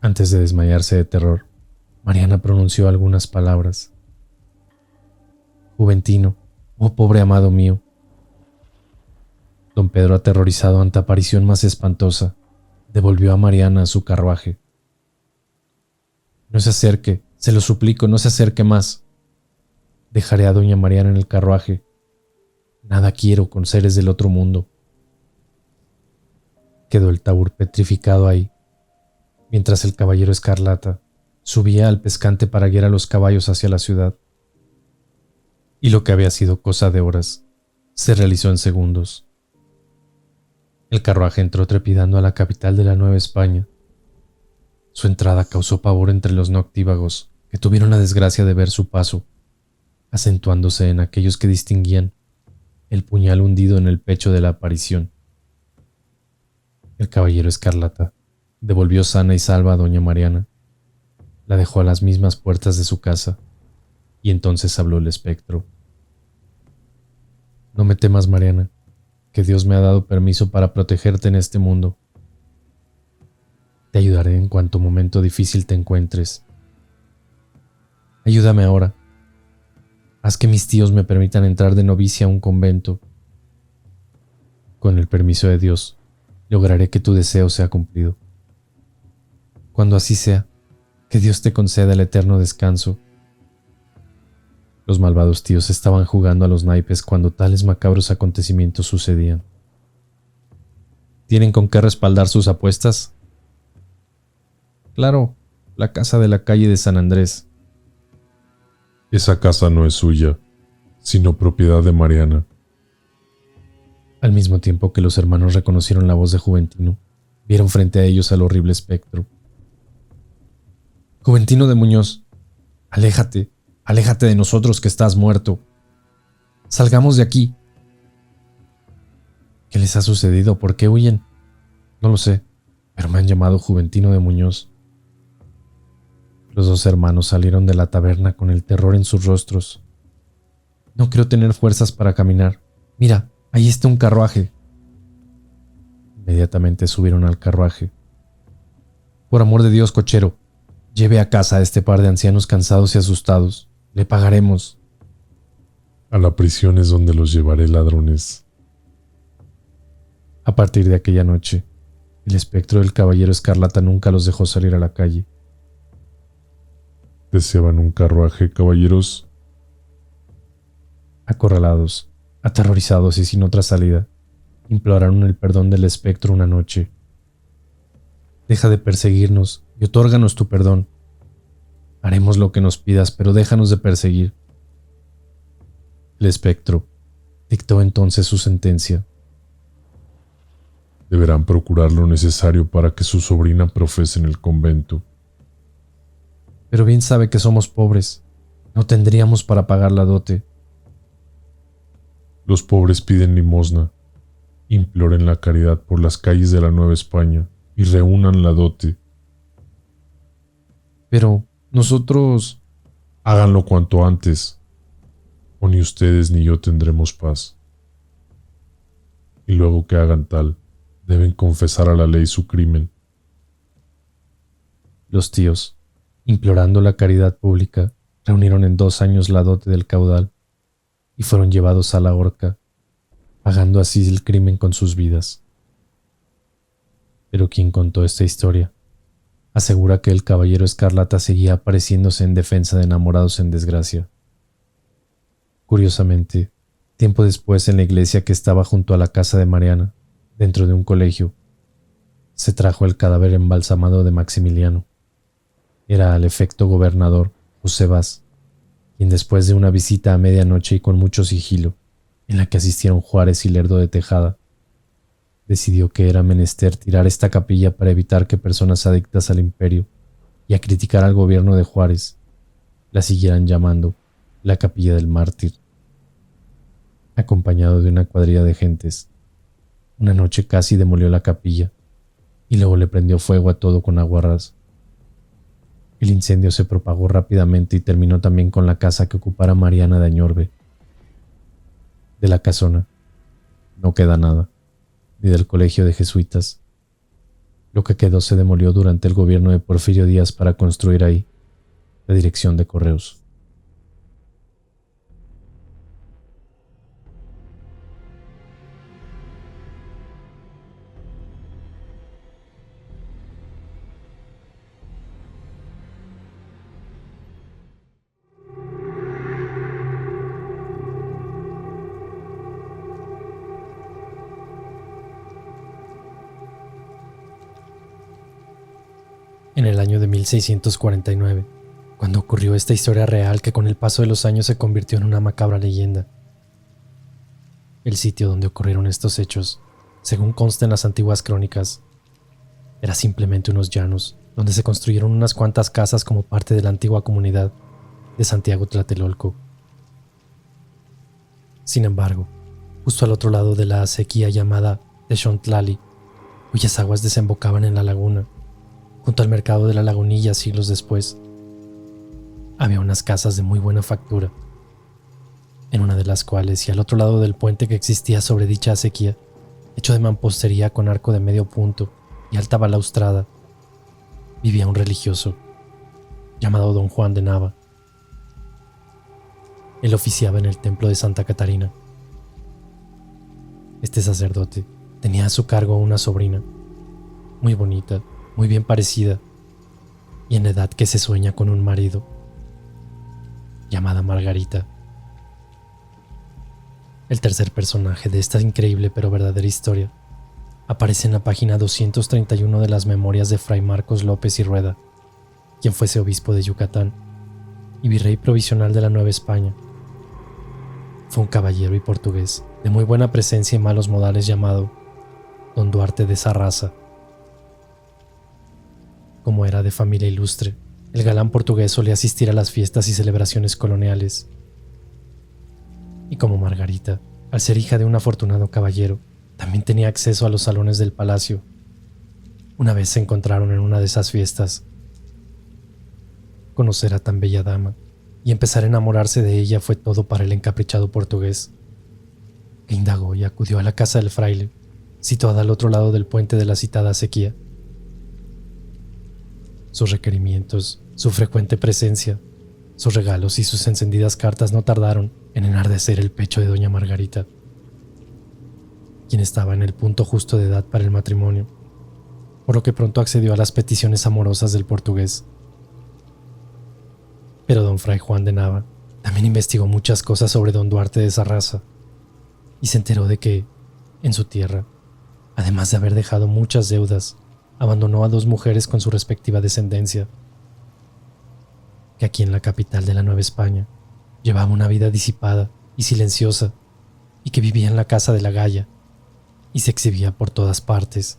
Antes de desmayarse de terror, Mariana pronunció algunas palabras. Juventino, oh pobre amado mío. Don Pedro, aterrorizado ante aparición más espantosa, devolvió a Mariana a su carruaje. No se acerque, se lo suplico, no se acerque más. Dejaré a doña Mariana en el carruaje. Nada quiero con seres del otro mundo. Quedó el taur petrificado ahí, mientras el caballero Escarlata subía al pescante para guiar a los caballos hacia la ciudad. Y lo que había sido cosa de horas, se realizó en segundos. El carruaje entró trepidando a la capital de la Nueva España. Su entrada causó pavor entre los noctívagos, que tuvieron la desgracia de ver su paso, acentuándose en aquellos que distinguían el puñal hundido en el pecho de la aparición. El caballero Escarlata devolvió sana y salva a doña Mariana, la dejó a las mismas puertas de su casa, y entonces habló el espectro. No me temas, Mariana, que Dios me ha dado permiso para protegerte en este mundo. Te ayudaré en cuanto momento difícil te encuentres. Ayúdame ahora. Haz que mis tíos me permitan entrar de novicia a un convento. Con el permiso de Dios, lograré que tu deseo sea cumplido. Cuando así sea, que Dios te conceda el eterno descanso. Los malvados tíos estaban jugando a los naipes cuando tales macabros acontecimientos sucedían. ¿Tienen con qué respaldar sus apuestas? Claro, la casa de la calle de San Andrés. Esa casa no es suya, sino propiedad de Mariana. Al mismo tiempo que los hermanos reconocieron la voz de Juventino, vieron frente a ellos al horrible espectro. Juventino de Muñoz, aléjate, aléjate de nosotros que estás muerto. Salgamos de aquí. ¿Qué les ha sucedido? ¿Por qué huyen? No lo sé, pero me han llamado Juventino de Muñoz. Los dos hermanos salieron de la taberna con el terror en sus rostros. No creo tener fuerzas para caminar. Mira, ahí está un carruaje. Inmediatamente subieron al carruaje. Por amor de Dios, cochero, lleve a casa a este par de ancianos cansados y asustados. Le pagaremos. A la prisión es donde los llevaré, ladrones. A partir de aquella noche, el espectro del caballero escarlata nunca los dejó salir a la calle. ¿Deseaban un carruaje, caballeros? Acorralados, aterrorizados y sin otra salida, imploraron el perdón del espectro una noche. Deja de perseguirnos y otórganos tu perdón. Haremos lo que nos pidas, pero déjanos de perseguir. El espectro dictó entonces su sentencia. Deberán procurar lo necesario para que su sobrina profese en el convento. Pero bien sabe que somos pobres. No tendríamos para pagar la dote. Los pobres piden limosna. Imploren la caridad por las calles de la Nueva España y reúnan la dote. Pero nosotros... Háganlo cuanto antes, o ni ustedes ni yo tendremos paz. Y luego que hagan tal, deben confesar a la ley su crimen. Los tíos, implorando la caridad pública, reunieron en 2 años la dote del caudal y fueron llevados a la horca, pagando así el crimen con sus vidas. Pero quien contó esta historia asegura que el caballero escarlata seguía apareciéndose en defensa de enamorados en desgracia. Curiosamente, tiempo después en la iglesia que estaba junto a la casa de Mariana, dentro de un colegio, se trajo el cadáver embalsamado de Maximiliano. Era al efecto gobernador José Vaz, quien después de una visita a medianoche y con mucho sigilo, en la que asistieron Juárez y Lerdo de Tejada, decidió que era menester tirar esta capilla para evitar que personas adictas al imperio y a criticar al gobierno de Juárez la siguieran llamando la Capilla del Mártir. Acompañado de una cuadrilla de gentes, una noche casi demolió la capilla y luego le prendió fuego a todo con aguarrás. El incendio se propagó rápidamente y terminó también con la casa que ocupara Mariana de Añorbe. De la casona no queda nada, ni del colegio de jesuitas. Lo que quedó se demolió durante el gobierno de Porfirio Díaz para construir ahí la dirección de correos. En el año de 1649, cuando ocurrió esta historia real que con el paso de los años se convirtió en una macabra leyenda. El sitio donde ocurrieron estos hechos, según consta en las antiguas crónicas, era simplemente unos llanos donde se construyeron unas cuantas casas como parte de la antigua comunidad de Santiago Tlatelolco. Sin embargo, justo al otro lado de la acequia llamada Texontlali, cuyas aguas desembocaban en la laguna, junto al mercado de la Lagunilla siglos después, había unas casas de muy buena factura, en una de las cuales y al otro lado del puente que existía sobre dicha acequia, hecho de mampostería con arco de medio punto y alta balaustrada, vivía un religioso llamado Don Juan de Nava. Él oficiaba en el templo de Santa Catarina. Este sacerdote tenía a su cargo una sobrina, muy bonita, muy bien parecida, y en edad que se sueña con un marido, llamada Margarita. El tercer personaje de esta increíble pero verdadera historia aparece en la página 231 de las memorias de Fray Marcos López y Rueda, quien fuese obispo de Yucatán y virrey provisional de la Nueva España. Fue un caballero y portugués de muy buena presencia y malos modales llamado Don Duarte de Sarraza. Como era de familia ilustre, el galán portugués solía asistir a las fiestas y celebraciones coloniales. Y como Margarita, al ser hija de un afortunado caballero, también tenía acceso a los salones del palacio. Una vez se encontraron en una de esas fiestas. Conocer a tan bella dama y empezar a enamorarse de ella fue todo para el encaprichado portugués, que indagó y acudió a la casa del fraile, situada al otro lado del puente de la citada acequia. Sus requerimientos, su frecuente presencia, sus regalos y sus encendidas cartas no tardaron en enardecer el pecho de doña Margarita, quien estaba en el punto justo de edad para el matrimonio, por lo que pronto accedió a las peticiones amorosas del portugués. Pero don Fray Juan de Nava también investigó muchas cosas sobre don Duarte de Sarraza y se enteró de que, en su tierra, además de haber dejado muchas deudas, abandonó a 2 mujeres con su respectiva descendencia, que aquí en la capital de la Nueva España llevaba una vida disipada y silenciosa y que vivía en la casa de la Galla y se exhibía por todas partes.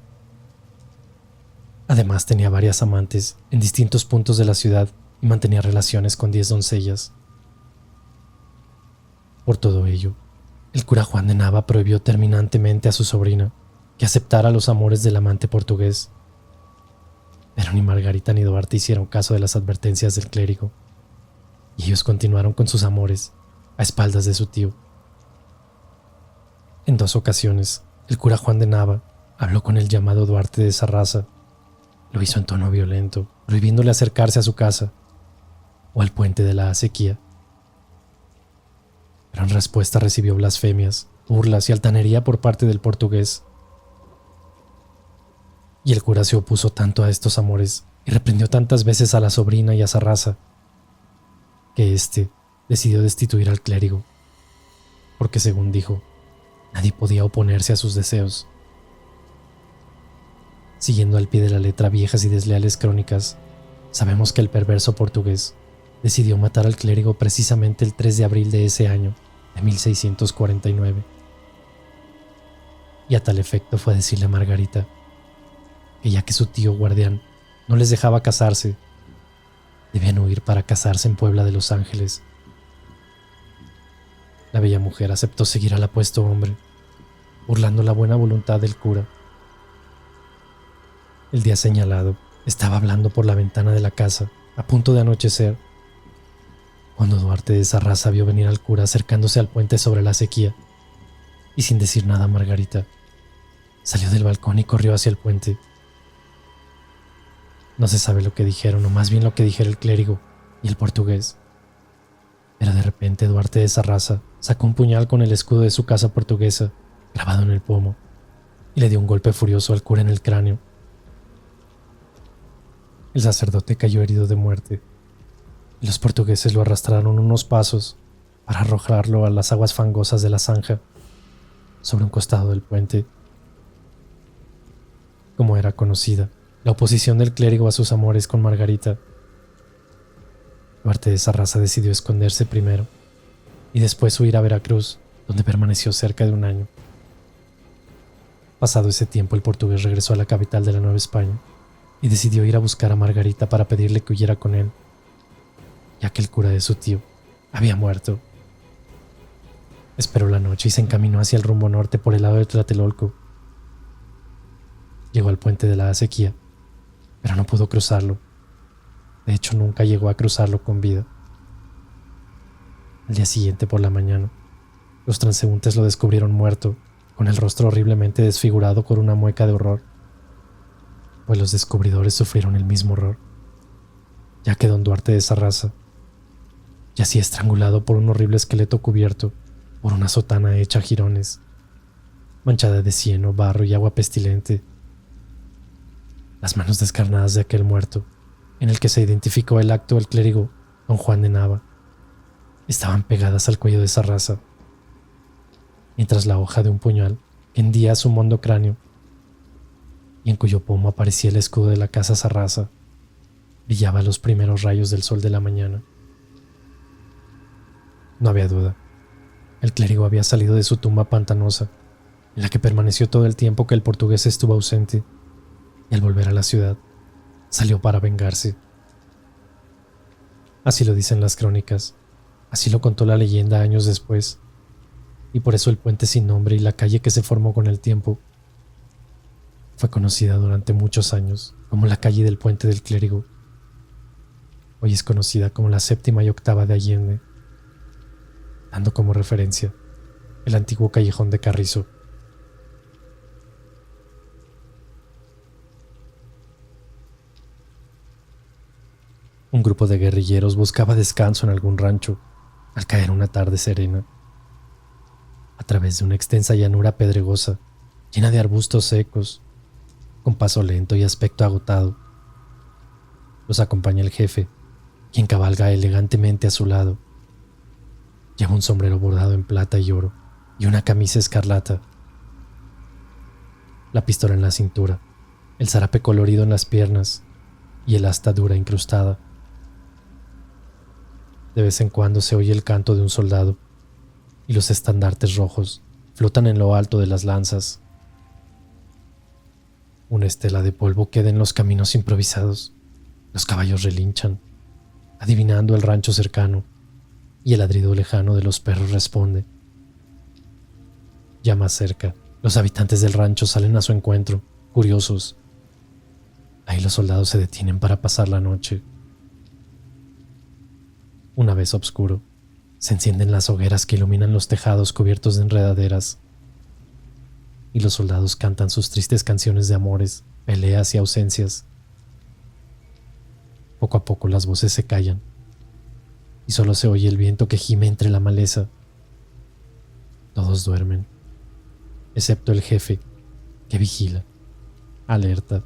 Además tenía varias amantes en distintos puntos de la ciudad y mantenía relaciones con 10 doncellas. Por todo ello, el cura Juan de Nava prohibió terminantemente a su sobrina que aceptara los amores del amante portugués. Pero ni Margarita ni Duarte hicieron caso de las advertencias del clérigo, y ellos continuaron con sus amores a espaldas de su tío. En 2 ocasiones, el cura Juan de Nava habló con el llamado Duarte de Sarraza. Lo hizo en tono violento, prohibiéndole acercarse a su casa o al puente de la acequia. Pero en respuesta recibió blasfemias, burlas y altanería por parte del portugués. Y el cura se opuso tanto a estos amores y reprendió tantas veces a la sobrina y a Sarraza, que éste decidió destituir al clérigo, porque según dijo, nadie podía oponerse a sus deseos. Siguiendo al pie de la letra viejas y desleales crónicas, sabemos que el perverso portugués decidió matar al clérigo precisamente el 3 de abril de ese año, de 1649. Y a tal efecto fue decirle a Margarita que ya que su tío guardián no les dejaba casarse, debían huir para casarse en Puebla de los Ángeles. La bella mujer aceptó seguir al apuesto hombre, burlando la buena voluntad del cura. El día señalado, estaba hablando por la ventana de la casa, a punto de anochecer, cuando Duarte de Sarraza vio venir al cura acercándose al puente sobre la acequia, y sin decir nada a Margarita, salió del balcón y corrió hacia el puente. No se sabe lo que dijeron, o más bien lo que dijera el clérigo y el portugués. Pero de repente Duarte de Sarraza sacó un puñal con el escudo de su casa portuguesa, grabado en el pomo, y le dio un golpe furioso al cura en el cráneo. El sacerdote cayó herido de muerte, y los portugueses lo arrastraron unos pasos para arrojarlo a las aguas fangosas de la zanja, sobre un costado del puente. Como era conocida la oposición del clérigo a sus amores con Margarita, Duarte de Sarraza decidió esconderse primero y después huir a Veracruz, donde permaneció cerca de 1 año. Pasado ese tiempo, el portugués regresó a la capital de la Nueva España y decidió ir a buscar a Margarita para pedirle que huyera con él, ya que el cura de su tío había muerto. Esperó la noche y se encaminó hacia el rumbo norte por el lado de Tlatelolco. Llegó al puente de la acequia, pero no pudo cruzarlo. De hecho, nunca llegó a cruzarlo con vida. Al día siguiente por la mañana, los transeúntes lo descubrieron muerto, con el rostro horriblemente desfigurado con una mueca de horror, pues los descubridores sufrieron el mismo horror, ya que don Duarte de Sarraza yacía estrangulado por un horrible esqueleto cubierto por una sotana hecha jirones, manchada de cieno, barro y agua pestilente. Las manos descarnadas de aquel muerto, en el que se identificó el acto del clérigo don Juan de Nava, estaban pegadas al cuello de Sarraza, mientras la hoja de un puñal hendía su mondo cráneo, y en cuyo pomo aparecía el escudo de la casa Sarraza, brillaba a los primeros rayos del sol de la mañana. No había duda, el clérigo había salido de su tumba pantanosa, en la que permaneció todo el tiempo que el portugués estuvo ausente, y al volver a la ciudad, salió para vengarse. Así lo dicen las crónicas, así lo contó la leyenda años después, y por eso el puente sin nombre y la calle que se formó con el tiempo fue conocida durante muchos años como la calle del Puente del Clérigo. Hoy es conocida como la 7ª y 8ª de Allende, dando como referencia el antiguo callejón de Carrizo. guerrilleros buscaba descanso en algún rancho al caer una tarde serena. A través de una extensa llanura pedregosa, llena de arbustos secos, con paso lento y aspecto agotado, los acompaña el jefe, quien cabalga elegantemente a su lado. Lleva un sombrero bordado en plata y oro y una camisa escarlata. La pistola en la cintura, el zarape colorido en las piernas y el asta dura incrustada. De vez en cuando se oye el canto de un soldado y los estandartes rojos flotan en lo alto de las lanzas. Una estela de polvo queda en los caminos improvisados. Los caballos relinchan, adivinando el rancho cercano, y el ladrido lejano de los perros responde. Ya más cerca, los habitantes del rancho salen a su encuentro, curiosos. Ahí los soldados se detienen para pasar la noche. Una vez oscuro, se encienden las hogueras que iluminan los tejados cubiertos de enredaderas, y los soldados cantan sus tristes canciones de amores, peleas y ausencias. Poco a poco las voces se callan, y solo se oye el viento que gime entre la maleza. Todos duermen, excepto el jefe, que vigila, alerta.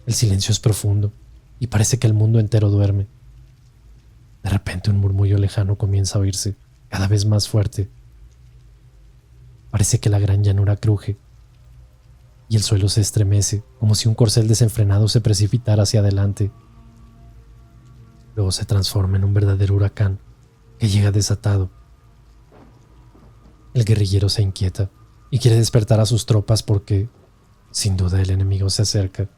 El silencio es profundo, y parece que el mundo entero duerme. De repente un murmullo lejano comienza a oírse, cada vez más fuerte. Parece que la gran llanura cruje, y el suelo se estremece, como si un corcel desenfrenado se precipitara hacia adelante. Luego se transforma en un verdadero huracán que llega desatado. El guerrillero se inquieta y quiere despertar a sus tropas porque, sin duda, el enemigo se acerca.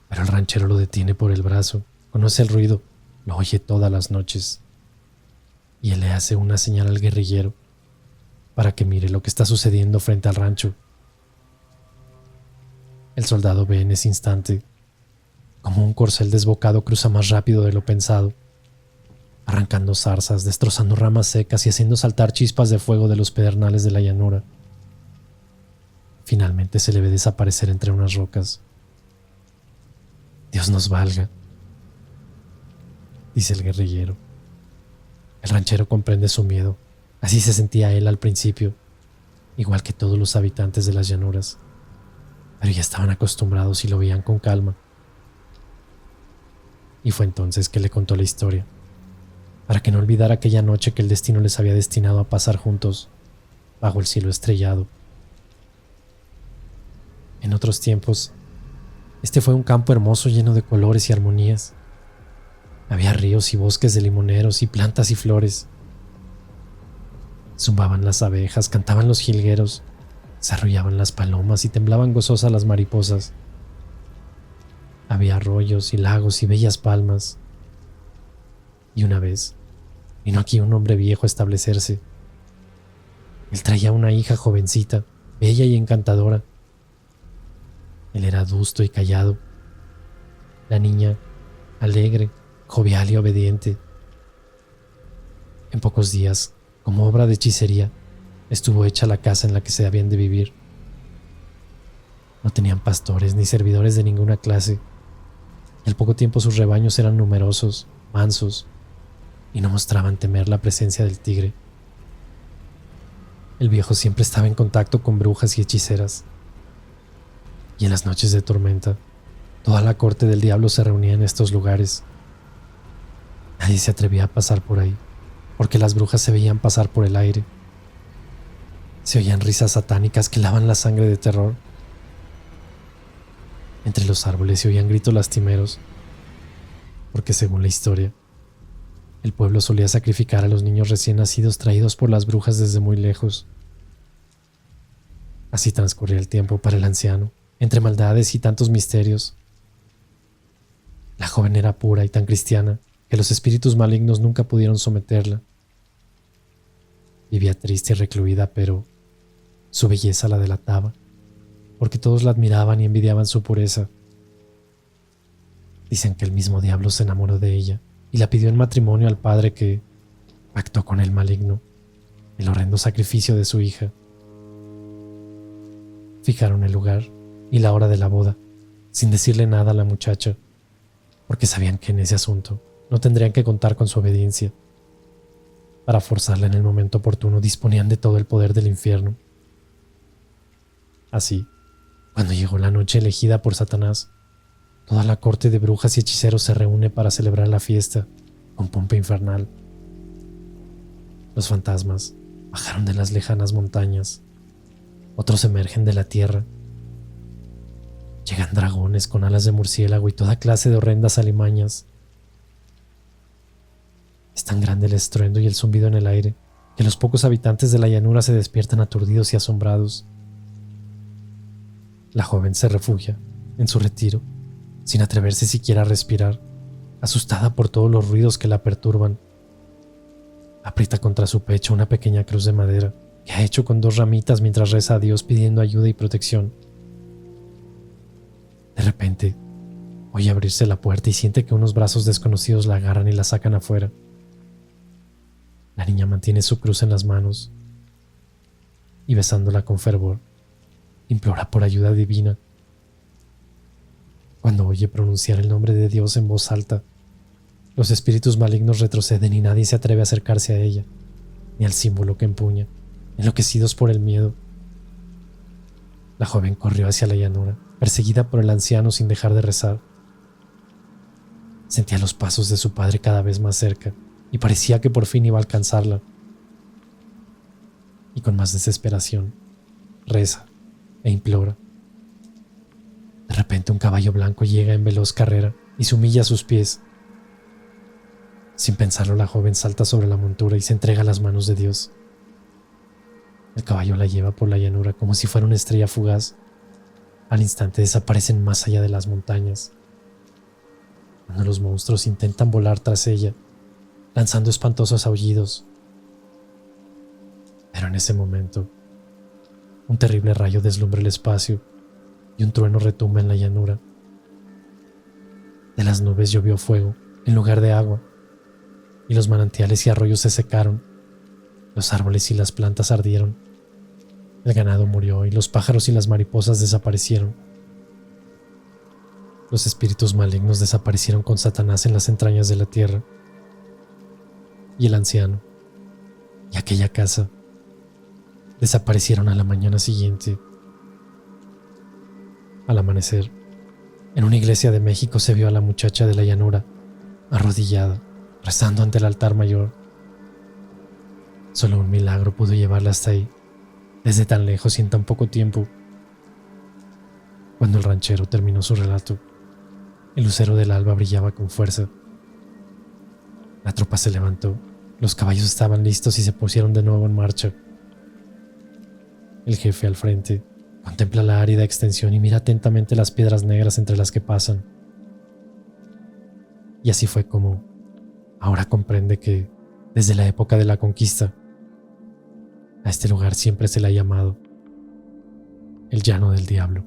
Pero el ranchero lo detiene por el brazo, conoce el ruido, lo oye todas las noches, y él le hace una señal al guerrillero para que mire lo que está sucediendo frente al rancho. El soldado ve en ese instante como un corcel desbocado cruza más rápido de lo pensado, arrancando zarzas, destrozando ramas secas y haciendo saltar chispas de fuego de los pedernales de la llanura. Finalmente se le ve desaparecer entre unas rocas. Dios nos valga, dice el guerrillero. El ranchero comprende su miedo. Así se sentía él al principio, igual que todos los habitantes de las llanuras, pero ya estaban acostumbrados y lo veían con calma. Y fue entonces que le contó la historia, para que no olvidara aquella noche que el destino les había destinado a pasar juntos, bajo el cielo estrellado. En otros tiempos, este fue un campo hermoso lleno de colores y armonías. Había ríos y bosques de limoneros y plantas y flores. Zumbaban las abejas, cantaban los jilgueros, se arrullaban las palomas y temblaban gozosas las mariposas. Había arroyos y lagos y bellas palmas. Y una vez vino aquí un hombre viejo a establecerse. Él traía una hija jovencita, bella y encantadora. Él era adusto y callado. La niña, alegre, jovial y obediente. En pocos días, como obra de hechicería, estuvo hecha la casa en la que se habían de vivir. No tenían pastores ni servidores de ninguna clase, y al poco tiempo sus rebaños eran numerosos, mansos, y no mostraban temer la presencia del tigre. El viejo siempre estaba en contacto con brujas y hechiceras, y en las noches de tormenta, toda la corte del diablo se reunía en estos lugares. Nadie se atrevía a pasar por ahí, porque las brujas se veían pasar por el aire. Se oían risas satánicas que lavan la sangre de terror. Entre los árboles se oían gritos lastimeros, porque según la historia, el pueblo solía sacrificar a los niños recién nacidos traídos por las brujas desde muy lejos. Así transcurría el tiempo para el anciano, entre maldades y tantos misterios. La joven era pura y tan cristiana que los espíritus malignos nunca pudieron someterla. Vivía triste y recluida, pero su belleza la delataba, porque todos la admiraban y envidiaban su pureza. Dicen que el mismo diablo se enamoró de ella y la pidió en matrimonio al padre que pactó con el maligno el horrendo sacrificio de su hija. Fijaron el lugar y la hora de la boda, sin decirle nada a la muchacha. porque sabían que en ese asunto no tendrían que contar con su obediencia. Para forzarla en el momento oportuno disponían de todo el poder del infierno. Así, cuando llegó la noche elegida por Satanás, toda la corte de brujas y hechiceros se reúne para celebrar la fiesta con pompa infernal. Los fantasmas bajaron de las lejanas montañas, otros emergen de la tierra. Llegan dragones con alas de murciélago y toda clase de horrendas alimañas. Es tan grande el estruendo y el zumbido en el aire que los pocos habitantes de la llanura se despiertan aturdidos y asombrados. La joven se refugia en su retiro, sin atreverse siquiera a respirar, asustada por todos los ruidos que la perturban. Aprieta contra su pecho una pequeña cruz de madera que ha hecho con 2 ramitas mientras reza a Dios pidiendo ayuda y protección. De repente, oye abrirse la puerta y siente que unos brazos desconocidos la agarran y la sacan afuera. La niña mantiene su cruz en las manos y, besándola con fervor, implora por ayuda divina. Cuando oye pronunciar el nombre de Dios en voz alta, los espíritus malignos retroceden y nadie se atreve a acercarse a ella, ni al símbolo que empuña, enloquecidos por el miedo. La joven corrió hacia la llanura, perseguida por el anciano sin dejar de rezar. Sentía los pasos de su padre cada vez más cerca y parecía que por fin iba a alcanzarla. Y con más desesperación, reza e implora. De repente un caballo blanco llega en veloz carrera y se humilla a sus pies. Sin pensarlo, la joven salta sobre la montura y se entrega a las manos de Dios. El caballo la lleva por la llanura como si fuera una estrella fugaz. Al instante desaparecen más allá de las montañas. Cuando los monstruos intentan volar tras ella, lanzando espantosos aullidos. Pero en ese momento, un terrible rayo deslumbra el espacio y un trueno retumba en la llanura. De las nubes llovió fuego en lugar de agua, y los manantiales y arroyos se secaron. Los árboles y las plantas ardieron. El ganado murió y los pájaros y las mariposas desaparecieron. Los espíritus malignos desaparecieron con Satanás en las entrañas de la tierra. Y el anciano y aquella casa desaparecieron a la mañana siguiente. Al amanecer, en una iglesia de México se vio a la muchacha de la llanura, arrodillada, rezando ante el altar mayor. Solo un milagro pudo llevarla hasta ahí, desde tan lejos y en tan poco tiempo. Cuando el ranchero terminó su relato, el lucero del alba brillaba con fuerza. La tropa se levantó, los caballos estaban listos y se pusieron de nuevo en marcha. El jefe al frente contempla la árida extensión y mira atentamente las piedras negras entre las que pasan. Y así fue como ahora comprende que, desde la época de la conquista, a este lugar siempre se le ha llamado el Llano del Diablo.